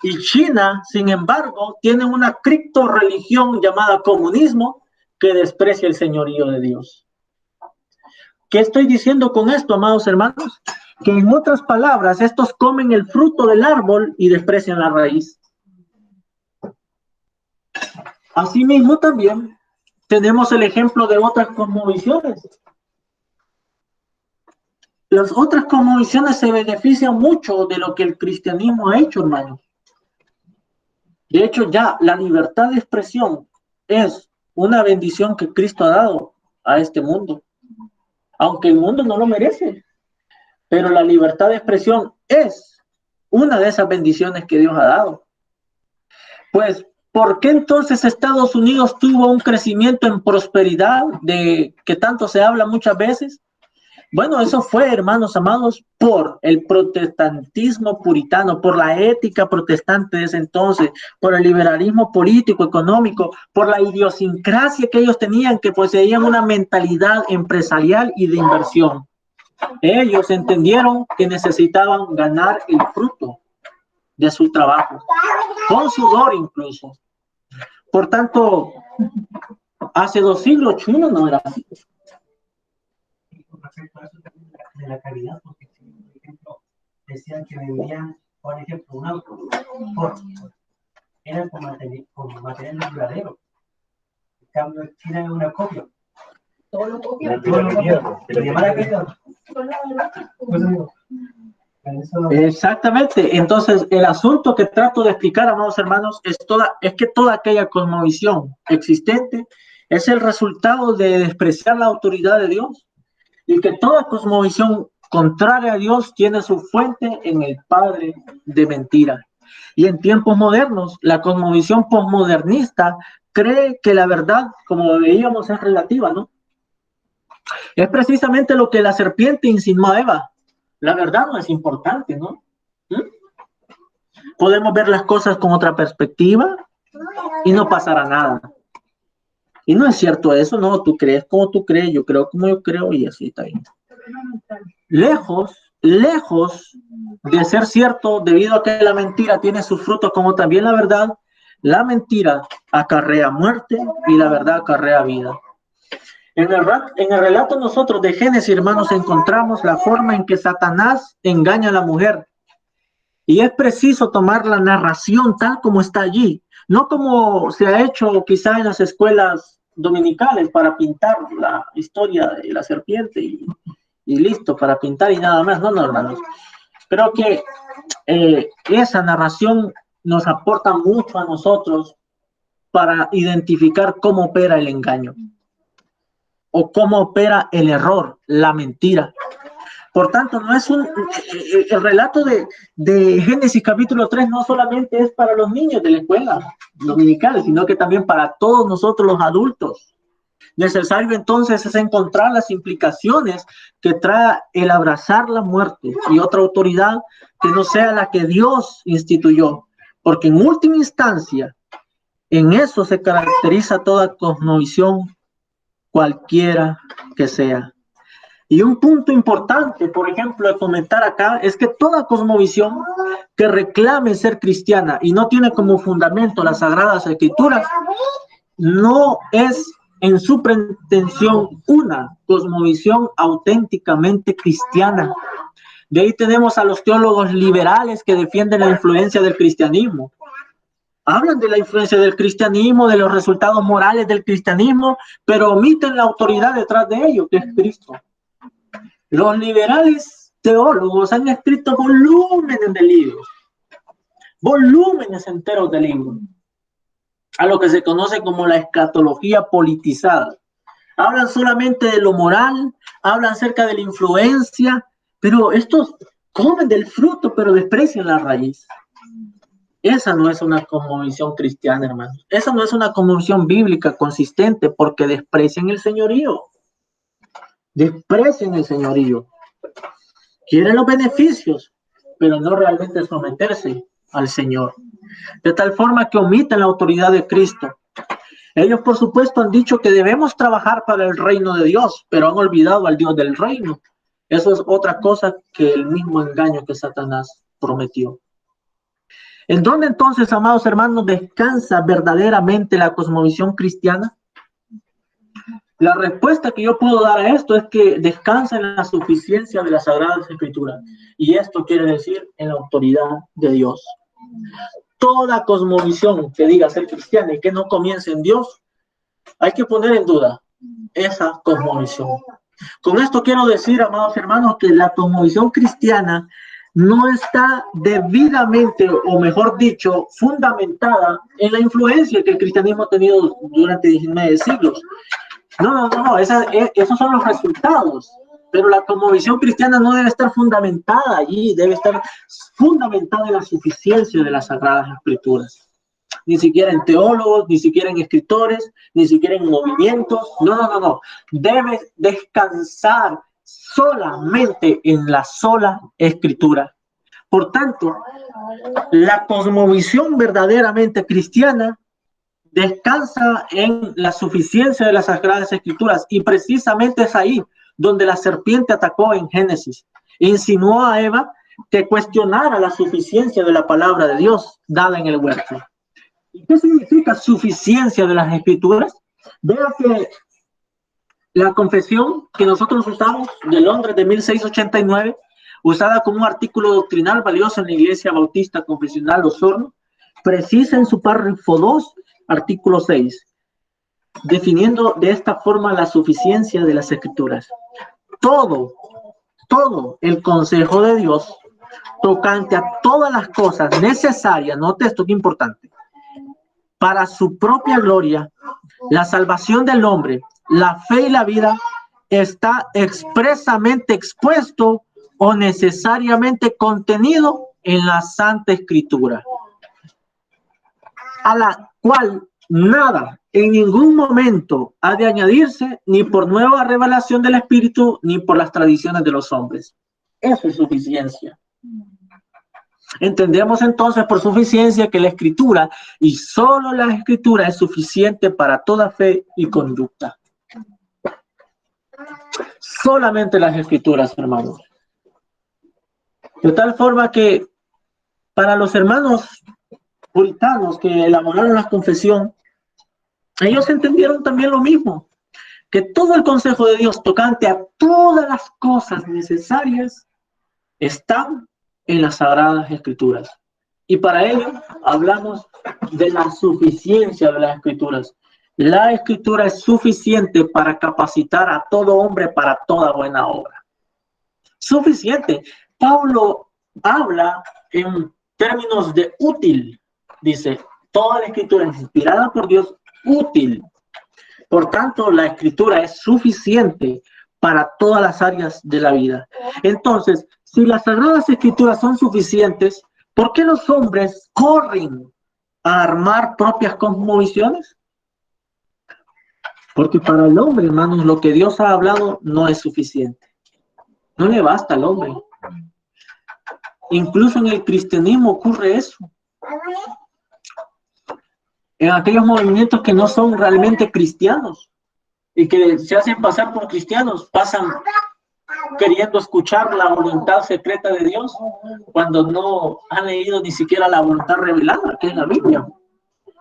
Y China, sin embargo, tiene una criptorreligión llamada comunismo que desprecia el señorío de Dios. ¿Qué estoy diciendo con esto, amados hermanos? Que en otras palabras, estos comen el fruto del árbol y desprecian la raíz. Asimismo, también tenemos el ejemplo de otras cosmovisiones. Las otras cosmovisiones se benefician mucho de lo que el cristianismo ha hecho, hermanos. De hecho, ya la libertad de expresión es una bendición que Cristo ha dado a este mundo. Aunque el mundo no lo merece. Pero la libertad de expresión es una de esas bendiciones que Dios ha dado. Pues, ¿por qué entonces Estados Unidos tuvo un crecimiento en prosperidad de que tanto se habla muchas veces? Bueno, eso fue, hermanos amados, por el protestantismo puritano, por la ética protestante de ese entonces, por el liberalismo político, económico, por la idiosincrasia que ellos tenían, que poseían una mentalidad empresarial y de inversión. Ellos entendieron que necesitaban ganar el fruto de su trabajo, con sudor incluso. Por tanto, hace 2 siglos China no era así. Con respecto a eso también de la calidad, porque si, por ejemplo, decían que vendían, por ejemplo, un auto, eran con material duradero. En cambio, China es una copia. Todo lo copian. Exactamente. Entonces, el asunto que trato de explicar, amados hermanos, es que toda aquella cosmovisión existente es el resultado de despreciar la autoridad de Dios, y que toda cosmovisión contraria a Dios tiene su fuente en el padre de mentira. Y en tiempos modernos, la cosmovisión posmodernista cree que la verdad, como veíamos, es relativa, ¿no? Es precisamente lo que la serpiente insinuó a Eva. La verdad no es importante, ¿no? Podemos ver las cosas con otra perspectiva y no pasará nada. Y no es cierto eso, no, tú crees como tú crees, yo creo como yo creo y así está bien. Lejos de ser cierto, debido a que la mentira tiene sus frutos como también la verdad, la mentira acarrea muerte y la verdad acarrea vida. En el relato nosotros de Génesis, hermanos, encontramos la forma en que Satanás engaña a la mujer. Y es preciso tomar la narración tal como está allí, no como se ha hecho quizá en las escuelas dominicales para pintar la historia de la serpiente y listo, para pintar y nada más. No, hermanos. Creo que esa narración nos aporta mucho a nosotros para identificar cómo opera el engaño o cómo opera el error, la mentira. Por tanto, no es el relato de Génesis capítulo 3 no solamente es para los niños de la escuela dominical, sino que también para todos nosotros los adultos. Necesario entonces es encontrar las implicaciones que trae el abrazar la muerte y otra autoridad que no sea la que Dios instituyó, porque en última instancia, en eso se caracteriza toda cosmovisión, cualquiera que sea. Y un punto importante, por ejemplo, de comentar acá, es que toda cosmovisión que reclame ser cristiana y no tiene como fundamento las Sagradas Escrituras, no es en su pretensión una cosmovisión auténticamente cristiana. De ahí tenemos a los teólogos liberales que defienden la influencia del cristianismo. Hablan de la influencia del cristianismo, de los resultados morales del cristianismo, pero omiten la autoridad detrás de ello, que es Cristo. Los liberales teólogos han escrito volúmenes de libros, volúmenes enteros de libros, a lo que se conoce como la escatología politizada. Hablan solamente de lo moral, hablan acerca de la influencia, pero estos comen del fruto, pero desprecian la raíz. Esa no es una cosmovisión cristiana, hermanos. Esa no es una cosmovisión bíblica consistente, porque desprecian el señorío. Desprecian el señorío. Quieren los beneficios, pero no realmente someterse al Señor. De tal forma que omiten la autoridad de Cristo. Ellos, por supuesto, han dicho que debemos trabajar para el reino de Dios, pero han olvidado al Dios del reino. Eso es otra cosa que el mismo engaño que Satanás prometió. ¿En dónde entonces, amados hermanos, descansa verdaderamente la cosmovisión cristiana? La respuesta que yo puedo dar a esto es que descansa en la suficiencia de las Sagradas Escrituras. Y esto quiere decir en la autoridad de Dios. Toda cosmovisión que diga ser cristiana y que no comience en Dios, hay que poner en duda esa cosmovisión. Con esto quiero decir, amados hermanos, que la cosmovisión cristiana no está debidamente, o mejor dicho, fundamentada en la influencia que el cristianismo ha tenido durante 19 siglos. No, esos son los resultados. Pero la cosmovisión cristiana no debe estar fundamentada allí, debe estar fundamentada en la suficiencia de las Sagradas Escrituras. Ni siquiera en teólogos, ni siquiera en escritores, ni siquiera en movimientos. No. Debe descansar solamente en la sola Escritura. Por tanto, la cosmovisión verdaderamente cristiana descansa en la suficiencia de las Sagradas Escrituras, y precisamente es ahí donde la serpiente atacó en Génesis. Insinuó a Eva que cuestionara la suficiencia de la palabra de Dios dada en el huerto. ¿Y qué significa suficiencia de las Escrituras? Vea que la confesión que nosotros usamos de Londres de 1689, usada como un artículo doctrinal valioso en la Iglesia Bautista Confesional Osorno, precisa en su párrafo 2, artículo 6, definiendo de esta forma la suficiencia de las Escrituras. Todo el consejo de Dios tocante a todas las cosas necesarias, note esto que es importante, para su propia gloria, la salvación del hombre, la fe y la vida, está expresamente expuesto o necesariamente contenido en la Santa Escritura, a la cual nada en ningún momento ha de añadirse, ni por nueva revelación del Espíritu, ni por las tradiciones de los hombres. Eso es suficiencia. Entendemos entonces por suficiencia que la Escritura, y solo la Escritura, es suficiente para toda fe y conducta. Solamente las Escrituras, hermanos. De tal forma que para los hermanos puritanos que elaboraron la confesión, ellos entendieron también lo mismo, que todo el consejo de Dios tocante a todas las cosas necesarias están en las Sagradas Escrituras. Y para ello hablamos de la suficiencia de las Escrituras. La Escritura es suficiente para capacitar a todo hombre para toda buena obra. Suficiente. Pablo habla en términos de útil Dice, toda la escritura es inspirada por Dios, útil. Por tanto, la escritura es suficiente para todas las áreas de la vida. Entonces, si las sagradas escrituras son suficientes, ¿por qué los hombres corren a armar propias cosmovisiones? Porque para el hombre, hermanos, lo que Dios ha hablado no es suficiente. No le basta al hombre. Incluso en el cristianismo ocurre eso. En aquellos movimientos que no son realmente cristianos y que se hacen pasar por cristianos, pasan queriendo escuchar la voluntad secreta de Dios cuando no han leído ni siquiera la voluntad revelada, que es la Biblia.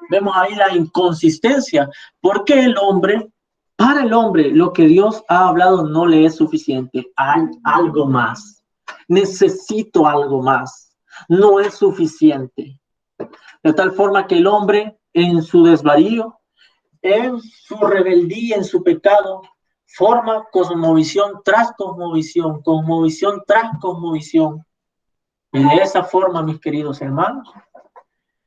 Vemos ahí la inconsistencia, porque el hombre, para el hombre, lo que Dios ha hablado no le es suficiente. Hay algo más. Necesito algo más. No es suficiente. De tal forma que el hombre, en su desvarío, en su rebeldía, en su pecado, forma cosmovisión tras cosmovisión, cosmovisión tras cosmovisión. Y de esa forma, mis queridos hermanos,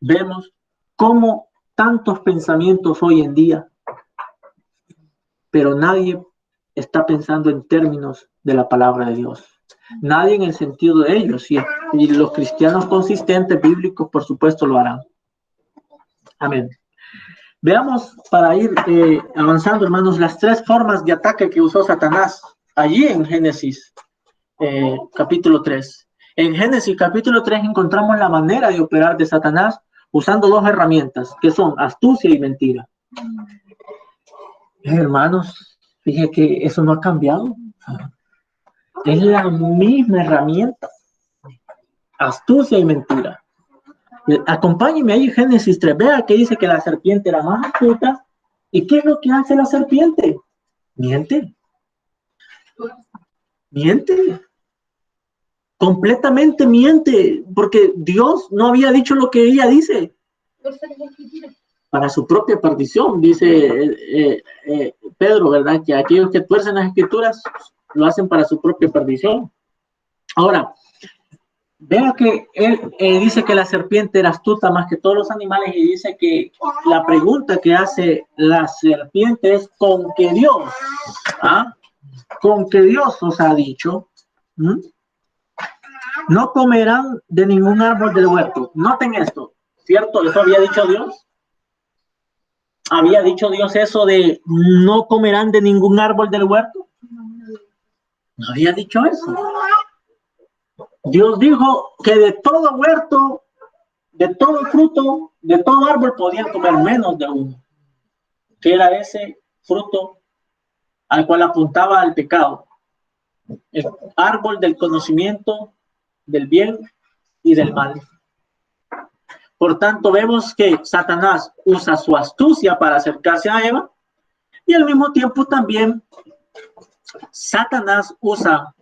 vemos cómo tantos pensamientos hoy en día, pero nadie está pensando en términos de la palabra de Dios. Nadie en el sentido de ellos. Y los cristianos consistentes, bíblicos, por supuesto, lo harán. Amén. Veamos, para ir avanzando, hermanos, las tres formas de ataque que usó Satanás allí en Génesis capítulo 3. En Génesis capítulo 3 encontramos la manera de operar de Satanás usando dos herramientas, que son astucia y mentira. Hermanos, fíjense que eso no ha cambiado. Es la misma herramienta. Astucia y mentira. Acompáñenme ahí en Génesis 3. Vea que dice que la serpiente era más astuta. ¿Y qué es lo que hace la serpiente? Miente. Miente. Completamente miente. Porque Dios no había dicho lo que ella dice. Para su propia perdición, dice Pedro, ¿verdad? Que aquellos que tuercen las escrituras lo hacen para su propia perdición. Ahora, vea que él dice que la serpiente era astuta más que todos los animales y dice que la pregunta que hace la serpiente es ¿con qué Dios? ¿Con qué Dios os ha dicho? No comerán de ningún árbol del huerto. Noten esto, ¿cierto? ¿Eso había dicho Dios? ¿Había dicho Dios eso de no comerán de ningún árbol del huerto? No había dicho eso. Dios dijo que de todo huerto, de todo fruto, de todo árbol podían comer menos de uno, que era ese fruto al cual apuntaba al pecado, el árbol del conocimiento del bien y del mal. Por tanto, vemos que Satanás usa su astucia para acercarse a Eva y al mismo tiempo también Satanás usa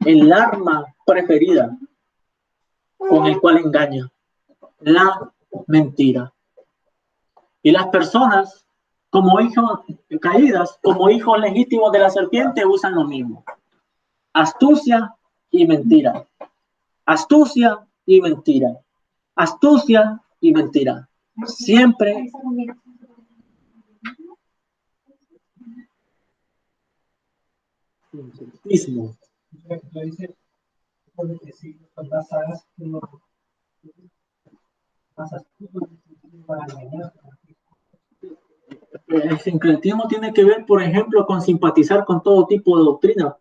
el arma preferida con el cual engaña, la mentira. Y las personas, como hijos caídas, como hijos legítimos de la serpiente, usan lo mismo. Astucia y mentira. Astucia y mentira. Astucia y mentira. Siempre. Mismo. El sincretismo tiene que ver, por ejemplo, con simpatizar con todo tipo de doctrina.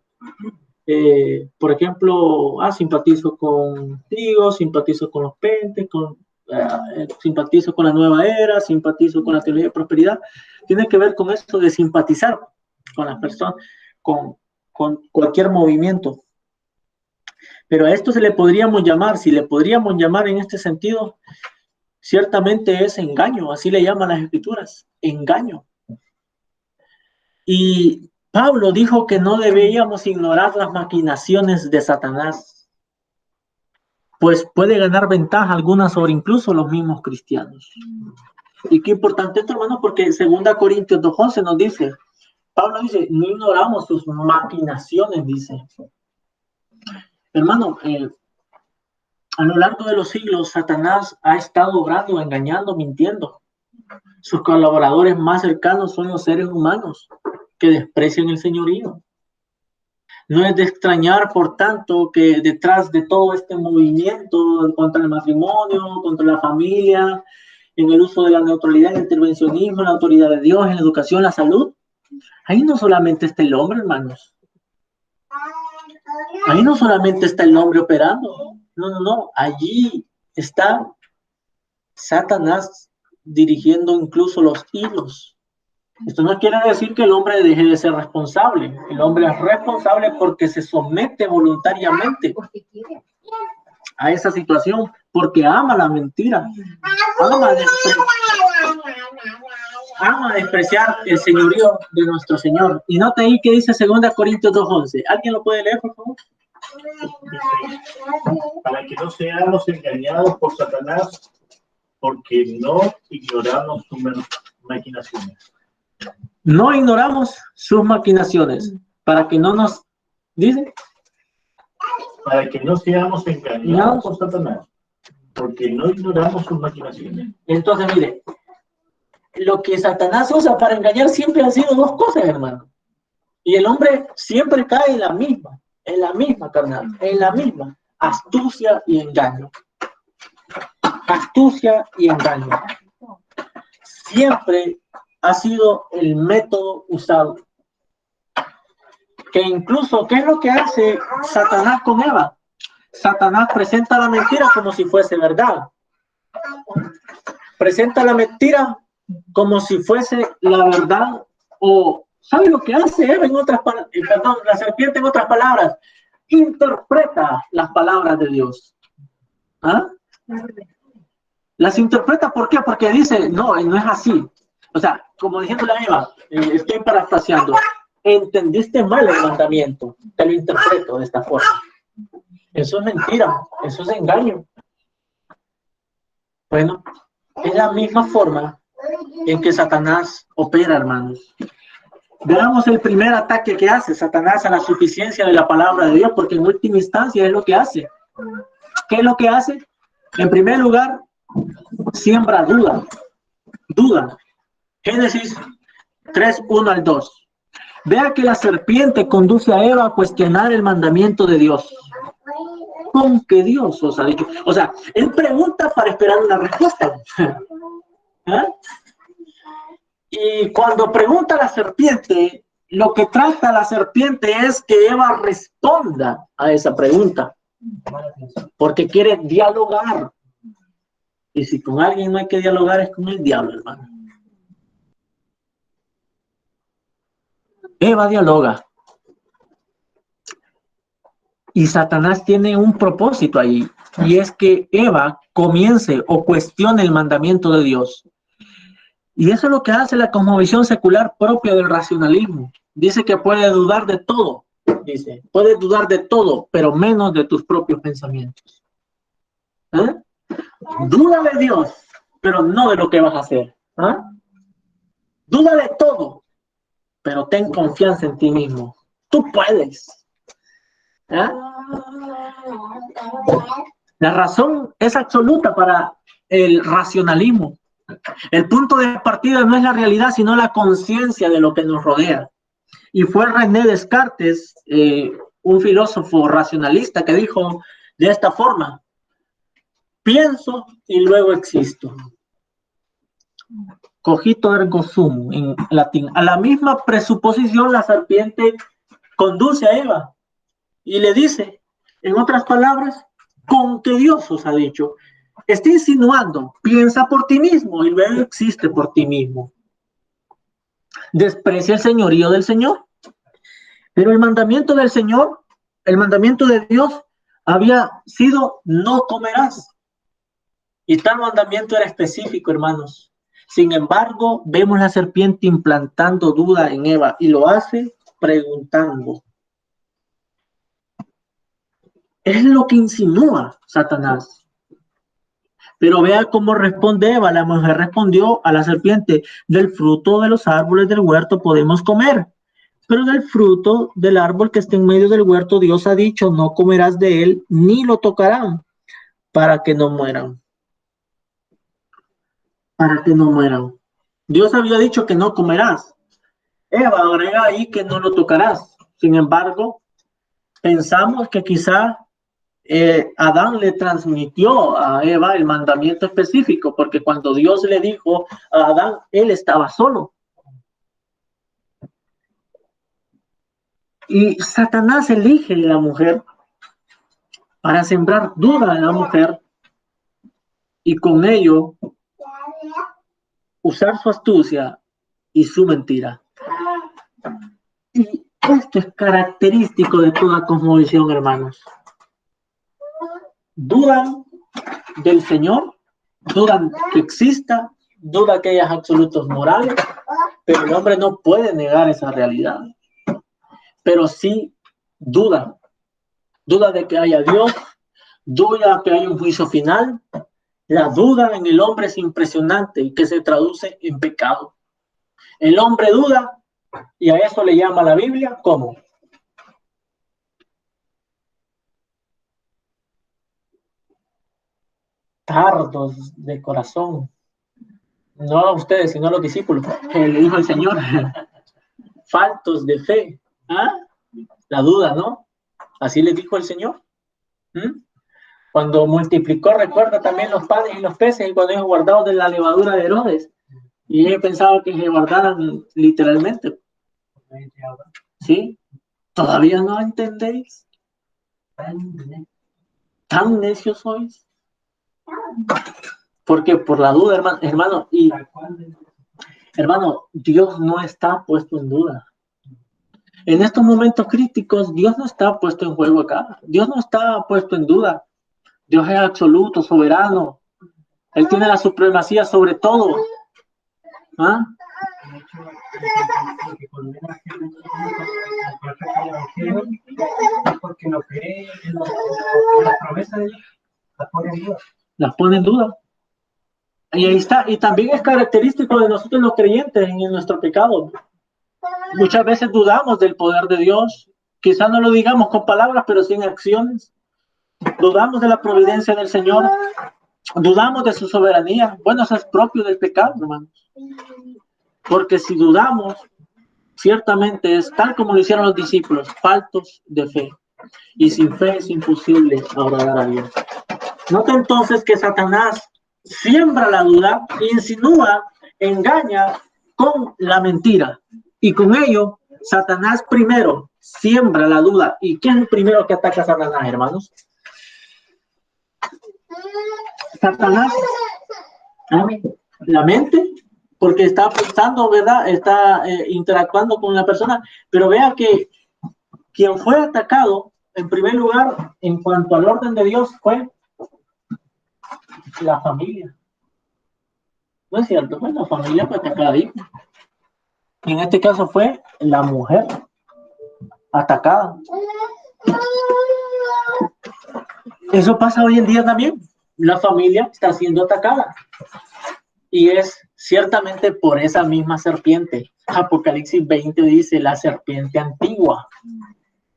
Por ejemplo, simpatizo contigo, simpatizo con los pentes, simpatizo con la nueva era, simpatizo con la teología de prosperidad. Tiene que ver con esto de simpatizar con las personas, con cualquier movimiento. Pero a esto se le podríamos llamar, si le podríamos llamar en este sentido, ciertamente es engaño, así le llaman las escrituras, engaño. Y Pablo dijo que no debíamos ignorar las maquinaciones de Satanás, pues puede ganar ventaja alguna sobre incluso los mismos cristianos. Y qué importante esto, hermano, porque 2 Corintios 2:11 nos dice, Pablo dice, no ignoramos sus maquinaciones, dice. Hermano, A lo largo de los siglos, Satanás ha estado obrando, engañando, mintiendo. Sus colaboradores más cercanos son los seres humanos que desprecian el señorío. No es de extrañar, por tanto, que detrás de todo este movimiento contra el matrimonio, contra la familia, en el uso de la neutralidad, el intervencionismo, la autoridad de Dios, en la educación, la salud, ahí no solamente está el hombre, hermanos. Ahí no solamente está el hombre operando. No. Allí está Satanás dirigiendo incluso los hilos. Esto no quiere decir que el hombre deje de ser responsable. El hombre es responsable porque se somete voluntariamente a esa situación, porque ama la mentira, ama despreciar el señorío de nuestro Señor. Y nota ahí que dice 2 Corintios 2:11. ¿Alguien lo puede leer, por favor? Para que no seamos engañados por Satanás, porque no ignoramos sus maquinaciones. No ignoramos sus maquinaciones, para que no nos, dice, Para que no seamos engañados por Satanás, porque no ignoramos sus maquinaciones. Entonces, mire, lo que Satanás usa para engañar siempre han sido dos cosas, hermano. Y el hombre siempre cae en la misma, carnal, en la misma, astucia y engaño. Astucia y engaño. Siempre ha sido el método usado. Que incluso, ¿qué es lo que hace Satanás con Eva? Satanás presenta la mentira como si fuese verdad. Presenta la mentira como si fuese la verdad. O, ¿sabe lo que hace Eva en otras palabras? Perdón, la serpiente en otras palabras. Interpreta las palabras de Dios. ¿Ah? Las interpreta, ¿por qué? Porque dice, no es así. O sea, como diciéndole a Eva, estoy parafraseando, entendiste mal el mandamiento, te lo interpreto de esta forma. Eso es mentira, eso es engaño. Bueno, es la misma forma en que Satanás opera, hermanos. Veamos el primer ataque que hace Satanás a la suficiencia de la palabra de Dios, porque en última instancia es lo que hace. ¿Qué es lo que hace? En primer lugar, siembra duda. Génesis 3:1-2. Vea que la serpiente conduce a Eva a cuestionar el mandamiento de Dios. ¿Con qué Dios os ha dicho? O sea, él pregunta para esperar una respuesta. ¿Eh? Y cuando pregunta a la serpiente, lo que trata la serpiente es que Eva responda a esa pregunta. Porque quiere dialogar. Y si con alguien no hay que dialogar, es con el diablo, hermano. Eva dialoga. Y Satanás tiene un propósito ahí. Y es que Eva comience o cuestione el mandamiento de Dios. Y eso es lo que hace la cosmovisión secular propia del racionalismo. Dice que puede dudar de todo. Dice, puedes dudar de todo, pero menos de tus propios pensamientos. ¿Eh? Duda de Dios, pero no de lo que vas a hacer. ¿Eh? Duda de todo, pero ten confianza en ti mismo. Tú puedes. ¿Eh? La razón es absoluta para el racionalismo. El punto de partida no es la realidad, sino la conciencia de lo que nos rodea. Y fue René Descartes, un filósofo racionalista, que dijo de esta forma: pienso y luego existo. Cogito ergo sum en latín. A la misma presuposición la serpiente conduce a Eva y le dice, en otras palabras, con que Dios os ha dicho. Está insinuando, piensa por ti mismo y luego existe por ti mismo. Desprecia el señorío del Señor. Pero el mandamiento del Señor, el mandamiento de Dios, había sido no comerás. Y tal mandamiento era específico, hermanos. Sin embargo, vemos la serpiente implantando duda en Eva y lo hace preguntando. Es lo que insinúa Satanás. Pero vea cómo responde Eva. La mujer respondió a la serpiente: del fruto de los árboles del huerto podemos comer, pero del fruto del árbol que está en medio del huerto Dios ha dicho, no comerás de él ni lo tocarán, para que no mueran. Para que no mueran. Dios había dicho que no comerás. Eva agrega ahí que no lo tocarás. Sin embargo, pensamos que quizá Adán le transmitió a Eva el mandamiento específico, porque cuando Dios le dijo a Adán, él estaba solo. Y Satanás elige a la mujer para sembrar duda en la mujer y con ello usar su astucia y su mentira. Y esto es característico de toda cosmovisión, hermanos. Dudan del Señor, dudan que exista, dudan que haya absolutos morales, pero el hombre no puede negar esa realidad. Pero sí duda de que haya Dios, duda que haya un juicio final. La duda en el hombre es impresionante y que se traduce en pecado. El hombre duda y a eso le llama la Biblia ¿cómo? Tardos de corazón. No a ustedes, sino a los discípulos. Le dijo el Señor. Faltos de fe. ¿Ah? La duda, ¿no? Así le dijo el Señor. Cuando multiplicó, recuerda también los panes y los peces, y cuando ellos guardados de la levadura de Herodes. Y ellos pensaban que se guardaran literalmente. ¿Sí? ¿Todavía no entendéis? ¿Tan necios sois? Porque por la duda, hermano, y hermano, Dios no está puesto en duda. En estos momentos críticos, Dios no está puesto en juego acá. Dios no está puesto en duda. Dios es absoluto, soberano. Él tiene la supremacía sobre todo. ¿Ah? De hecho, lo que condena a gente es porque no cree en las promesas de Dios, las pone en duda. Las pone en duda. Y ahí está. Y también es característico de nosotros los creyentes en nuestro pecado. Muchas veces dudamos del poder de Dios. Quizás no lo digamos con palabras, pero sí en acciones. Dudamos de la providencia del Señor. Dudamos de su soberanía. Bueno, eso es propio del pecado, hermanos. Porque si dudamos, ciertamente es tal como lo hicieron los discípulos, faltos de fe. Y sin fe es imposible agradar a Dios. Nota entonces que Satanás siembra la duda, insinúa, engaña con la mentira. Y con ello, Satanás primero siembra la duda. ¿Y qué es lo primero que ataca a Satanás, hermanos? Satanás, la mente, porque está pensando, ¿verdad? Está interactuando con la persona. Pero vea que quien fue atacado, en primer lugar, en cuanto al orden de Dios, fue la familia. ¿No es cierto? Pues la familia fue atacada ahí. Y en este caso fue la mujer atacada. Eso pasa hoy en día también. La familia está siendo atacada. Y es ciertamente por esa misma serpiente. Apocalipsis 20 dice la serpiente antigua.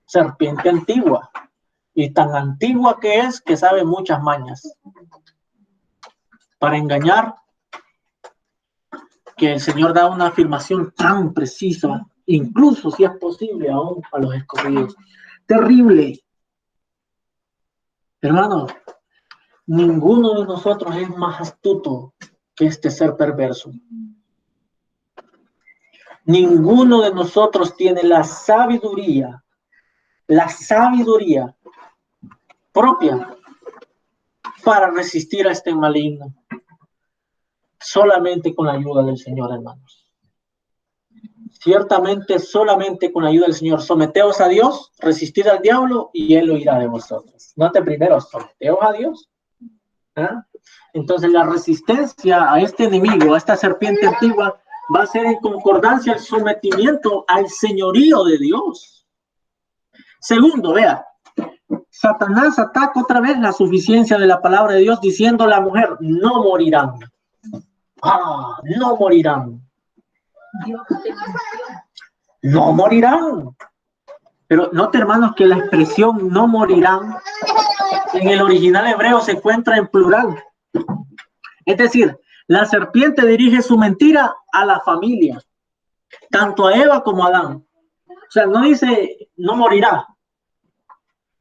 Serpiente antigua. Y tan antigua que es que sabe muchas mañas. Para engañar, que el Señor da una afirmación tan precisa, incluso si es posible aún a los escogidos. Terrible. Hermano, ninguno de nosotros es más astuto que este ser perverso. Ninguno de nosotros tiene la sabiduría propia para resistir a este maligno. Solamente con la ayuda del Señor, hermanos. Ciertamente, solamente con la ayuda del Señor. Someteos a Dios, resistid al diablo y Él huirá de vosotros. Note primero, someteos a Dios. ¿Ah? Entonces, la resistencia a este enemigo, a esta serpiente antigua, va a ser en concordancia el sometimiento al señorío de Dios. Segundo, vea, Satanás ataca otra vez la suficiencia de la palabra de Dios diciendo a la mujer, no morirán. No morirán. No morirán. Pero note, hermanos, que la expresión no morirán En el original hebreo se encuentra en plural. Es decir, la serpiente dirige su mentira a la familia, tanto a Eva como a Adán. O sea, no dice no morirá.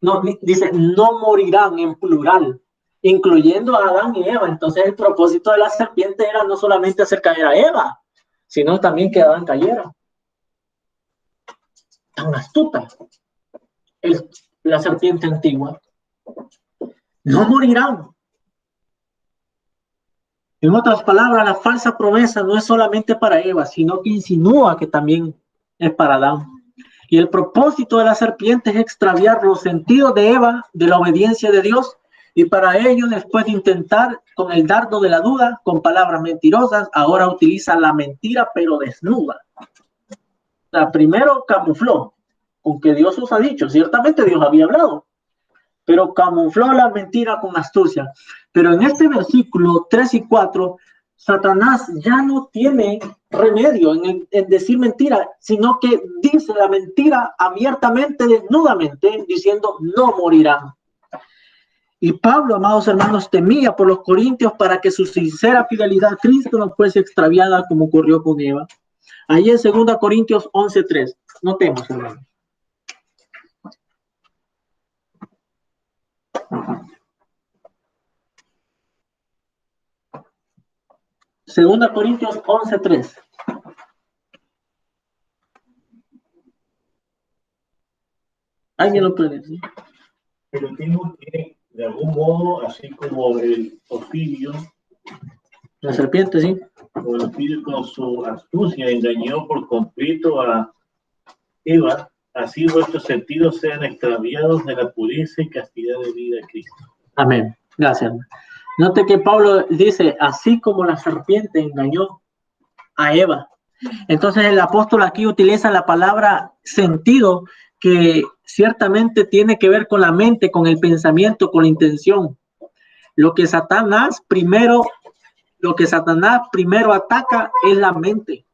No, dice no morirán en plural, incluyendo a Adán y Eva. Entonces el propósito de la serpiente era no solamente hacer caer a Eva, sino también que Adán cayera. Tan astuta la serpiente antigua. No morirán. En otras palabras, la falsa promesa no es solamente para Eva, sino que insinúa que también es para Adán. Y el propósito de la serpiente es extraviar los sentidos de Eva de la obediencia de Dios. Y para ello, después de intentar con el dardo de la duda, con palabras mentirosas, ahora utiliza la mentira, pero desnuda. O sea, primero camufló, aunque Dios os ha dicho, ciertamente Dios había hablado, pero camufló la mentira con astucia. Pero en este versículo 3 y 4, Satanás ya no tiene remedio en decir mentira, sino que dice la mentira abiertamente, desnudamente, diciendo no morirán. Y Pablo, amados hermanos, temía por los corintios para que su sincera fidelidad a Cristo no fuese extraviada como ocurrió con Eva. Ahí en 2 Corintios 11:3. Notemos, hermanos. Segunda Corintios 11:3. ¿Alguien lo puede decir? Pero tengo que, de algún modo, así como el Ofidio, La serpiente, sí. o el Ofidio con su astucia engañó por completo a Eva, así vuestros sentidos sean extraviados de la pureza y castidad de vida de Cristo. Amén. Gracias. Note que Pablo dice, así como la serpiente engañó a Eva. Entonces el apóstol aquí utiliza la palabra sentido, que ciertamente tiene que ver con la mente, con el pensamiento, con la intención. Lo que Satanás primero ataca es la mente.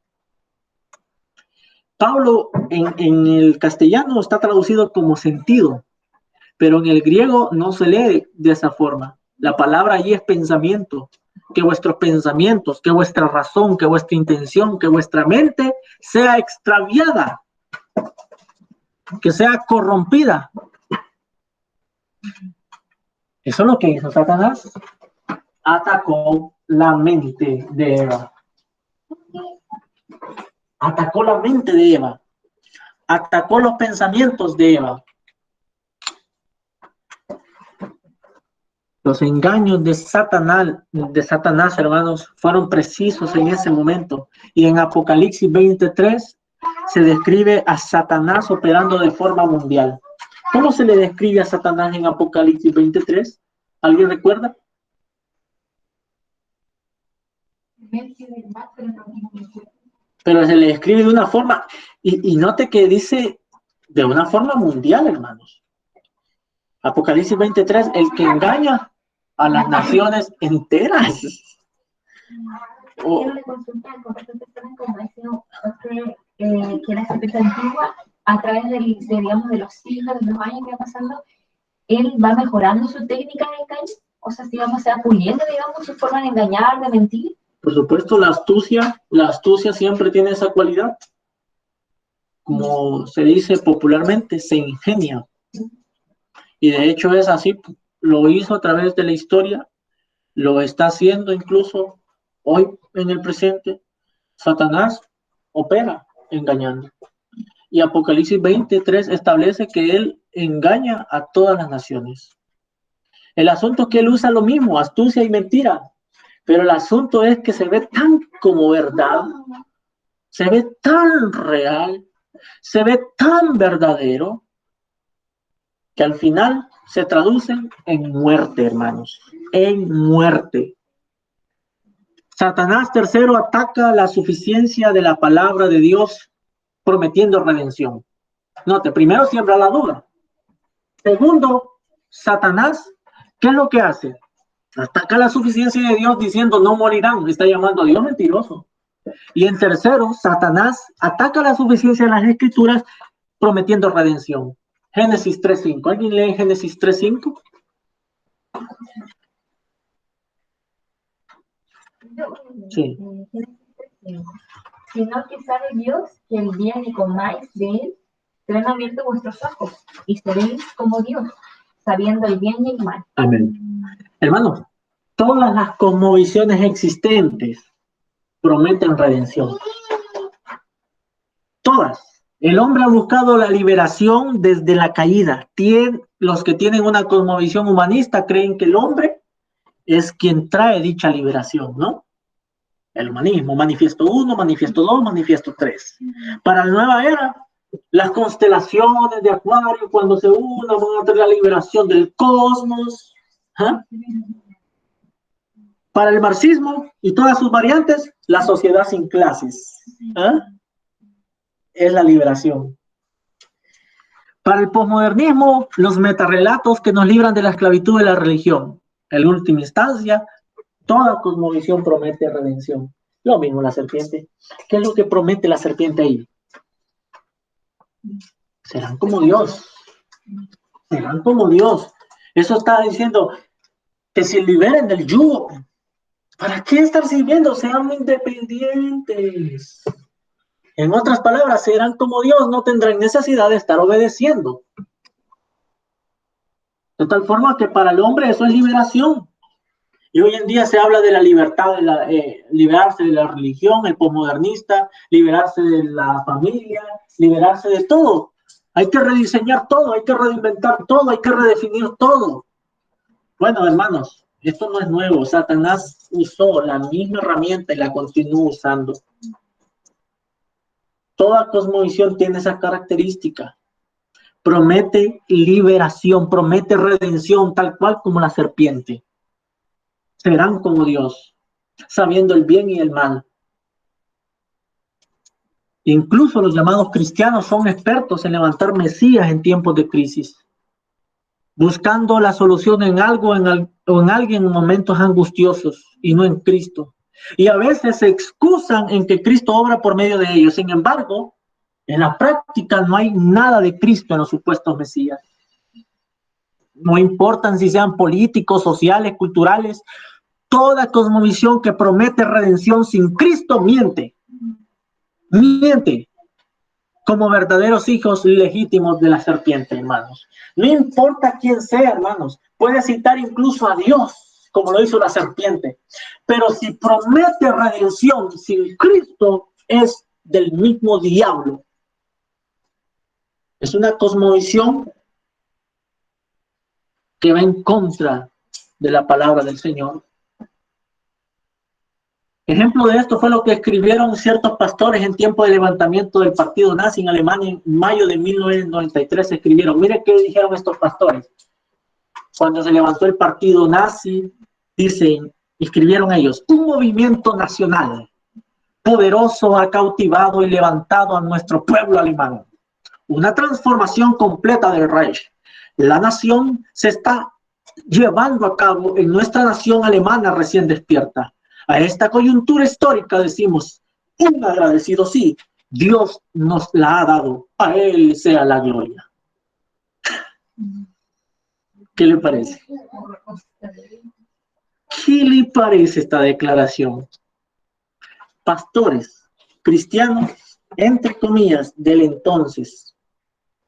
Pablo en el castellano está traducido como sentido, pero en el griego no se lee de esa forma. La palabra allí es pensamiento. Que vuestros pensamientos, que vuestra razón, que vuestra intención, que vuestra mente sea extraviada, que sea corrompida. Eso es lo que hizo Satanás. Atacó la mente de Eva. Atacó la mente de Eva. Atacó los pensamientos de Eva. Los engaños de Satanás, hermanos, fueron precisos en ese momento. Y en Apocalipsis 23 se describe a Satanás operando de forma mundial. ¿Cómo se le describe a Satanás en Apocalipsis 23? ¿Alguien recuerda? Pero se le describe de una forma, y note que dice de una forma mundial, hermanos. Apocalipsis 23, el que engaña a las naciones enteras. Quiero consultar con respecto a como decía que la serpiente antigua, a través de los siglos, de los años que va pasando, él va mejorando su técnica de engaño. O sea, digamos, se va puliendo, digamos, su forma de engañar, de mentir. Por supuesto, la astucia siempre tiene esa cualidad. Como se dice popularmente, se ingenia. Y de hecho es así, lo hizo a través de la historia, lo está haciendo incluso hoy en el presente. Satanás opera engañando. Y Apocalipsis 23 establece que él engaña a todas las naciones. El asunto es que él usa lo mismo, astucia y mentira. Pero el asunto es que se ve tan como verdad, se ve tan real, se ve tan verdadero, que al final se traducen en muerte, hermanos, en muerte. Satanás, tercero, ataca la suficiencia de la palabra de Dios, prometiendo redención. Note, primero siembra la duda. Segundo, Satanás, ¿qué es lo que hace? Ataca la suficiencia de Dios diciendo no morirán. Está llamando a Dios mentiroso. Y en tercero, Satanás ataca la suficiencia de las Escrituras, prometiendo redención. Génesis 3.5. ¿Alguien lee Génesis 3.5? Sí. Sino que sabe Dios que el día que comáis de él, serán abiertos vuestros ojos y seréis como Dios, sabiendo el bien y el mal. Amén. Hermanos, todas las cosmovisiones existentes prometen redención. Todas. El hombre ha buscado la liberación desde la caída. Los que tienen una cosmovisión humanista creen que el hombre es quien trae dicha liberación, ¿no? El humanismo, manifiesto 1, manifiesto 2, manifiesto 3. Para la nueva era, las constelaciones de Acuario, cuando se unan, van a traer la liberación del cosmos. ¿Ah? Para el marxismo y todas sus variantes, la sociedad sin clases. ¿Ah? Es la liberación. Para el posmodernismo, los metarrelatos que nos libran de la esclavitud de la religión. En última instancia, toda cosmovisión promete redención. Lo mismo la serpiente. ¿Qué es lo que promete la serpiente ahí? Serán como Dios. Serán como Dios. Eso está diciendo que se liberen del yugo. ¿Para qué estar sirviendo? Sean independientes. En otras palabras, serán como Dios, no tendrán necesidad de estar obedeciendo. De tal forma que para el hombre eso es liberación. Y hoy en día se habla de la libertad, liberarse de la religión, el posmodernista, liberarse de la familia, liberarse de todo. Hay que rediseñar todo, hay que reinventar todo, hay que redefinir todo. Bueno, hermanos, esto no es nuevo. Satanás usó la misma herramienta y la continúa usando. Toda cosmovisión tiene esa característica. Promete liberación, promete redención, tal cual como la serpiente. Serán como Dios, sabiendo el bien y el mal. Incluso los llamados cristianos son expertos en levantar mesías en tiempos de crisis, buscando la solución en algo o en alguien en momentos angustiosos y no en Cristo. Y a veces se excusan en que Cristo obra por medio de ellos. Sin embargo, en la práctica no hay nada de Cristo en los supuestos mesías. No importan si sean políticos, sociales, culturales. Toda cosmovisión que promete redención sin Cristo miente. Miente. Como verdaderos hijos legítimos de la serpiente, hermanos. No importa quién sea, hermanos. Puede citar incluso a Dios, como lo hizo la serpiente. Pero si promete redención sin Cristo, es del mismo diablo. Es una cosmovisión que va en contra de la palabra del Señor. Ejemplo de esto fue lo que escribieron ciertos pastores en tiempo de levantamiento del partido nazi en Alemania en mayo de 1993. Escribieron, mire qué dijeron estos pastores. Cuando se levantó el partido nazi, dicen, escribieron ellos, un movimiento nacional poderoso ha cautivado y levantado a nuestro pueblo alemán. Una transformación completa del Reich. La nación se está llevando a cabo en nuestra nación alemana recién despierta. A esta coyuntura histórica decimos, un agradecido sí, Dios nos la ha dado, a Él sea la gloria. ¿Qué le parece? ¿Qué le parece esta declaración? Pastores cristianos, entre comillas, del entonces,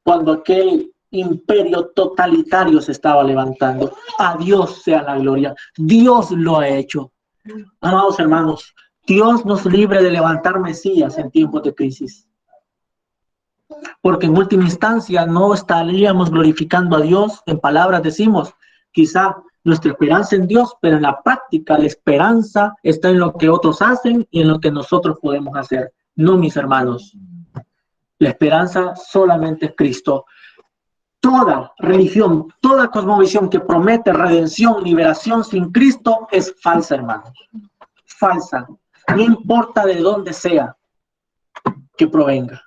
cuando aquel imperio totalitario se estaba levantando, a Dios sea la gloria, Dios lo ha hecho. Amados hermanos, Dios nos libre de levantar mesías en tiempos de crisis. Porque en última instancia no estaríamos glorificando a Dios. En palabras decimos, quizá nuestra esperanza en Dios, pero en la práctica la esperanza está en lo que otros hacen y en lo que nosotros podemos hacer. No, mis hermanos. La esperanza solamente es Cristo. Toda religión, toda cosmovisión que promete redención, liberación sin Cristo es falsa, hermanos. Falsa. No importa de dónde sea que provenga.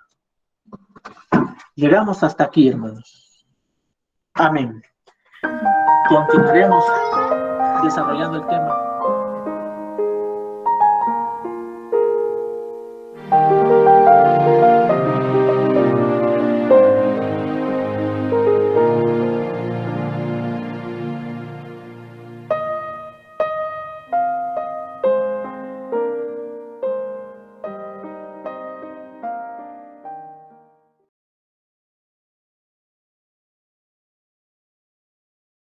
Llegamos hasta aquí, hermanos. Amén. Continuaremos desarrollando el tema.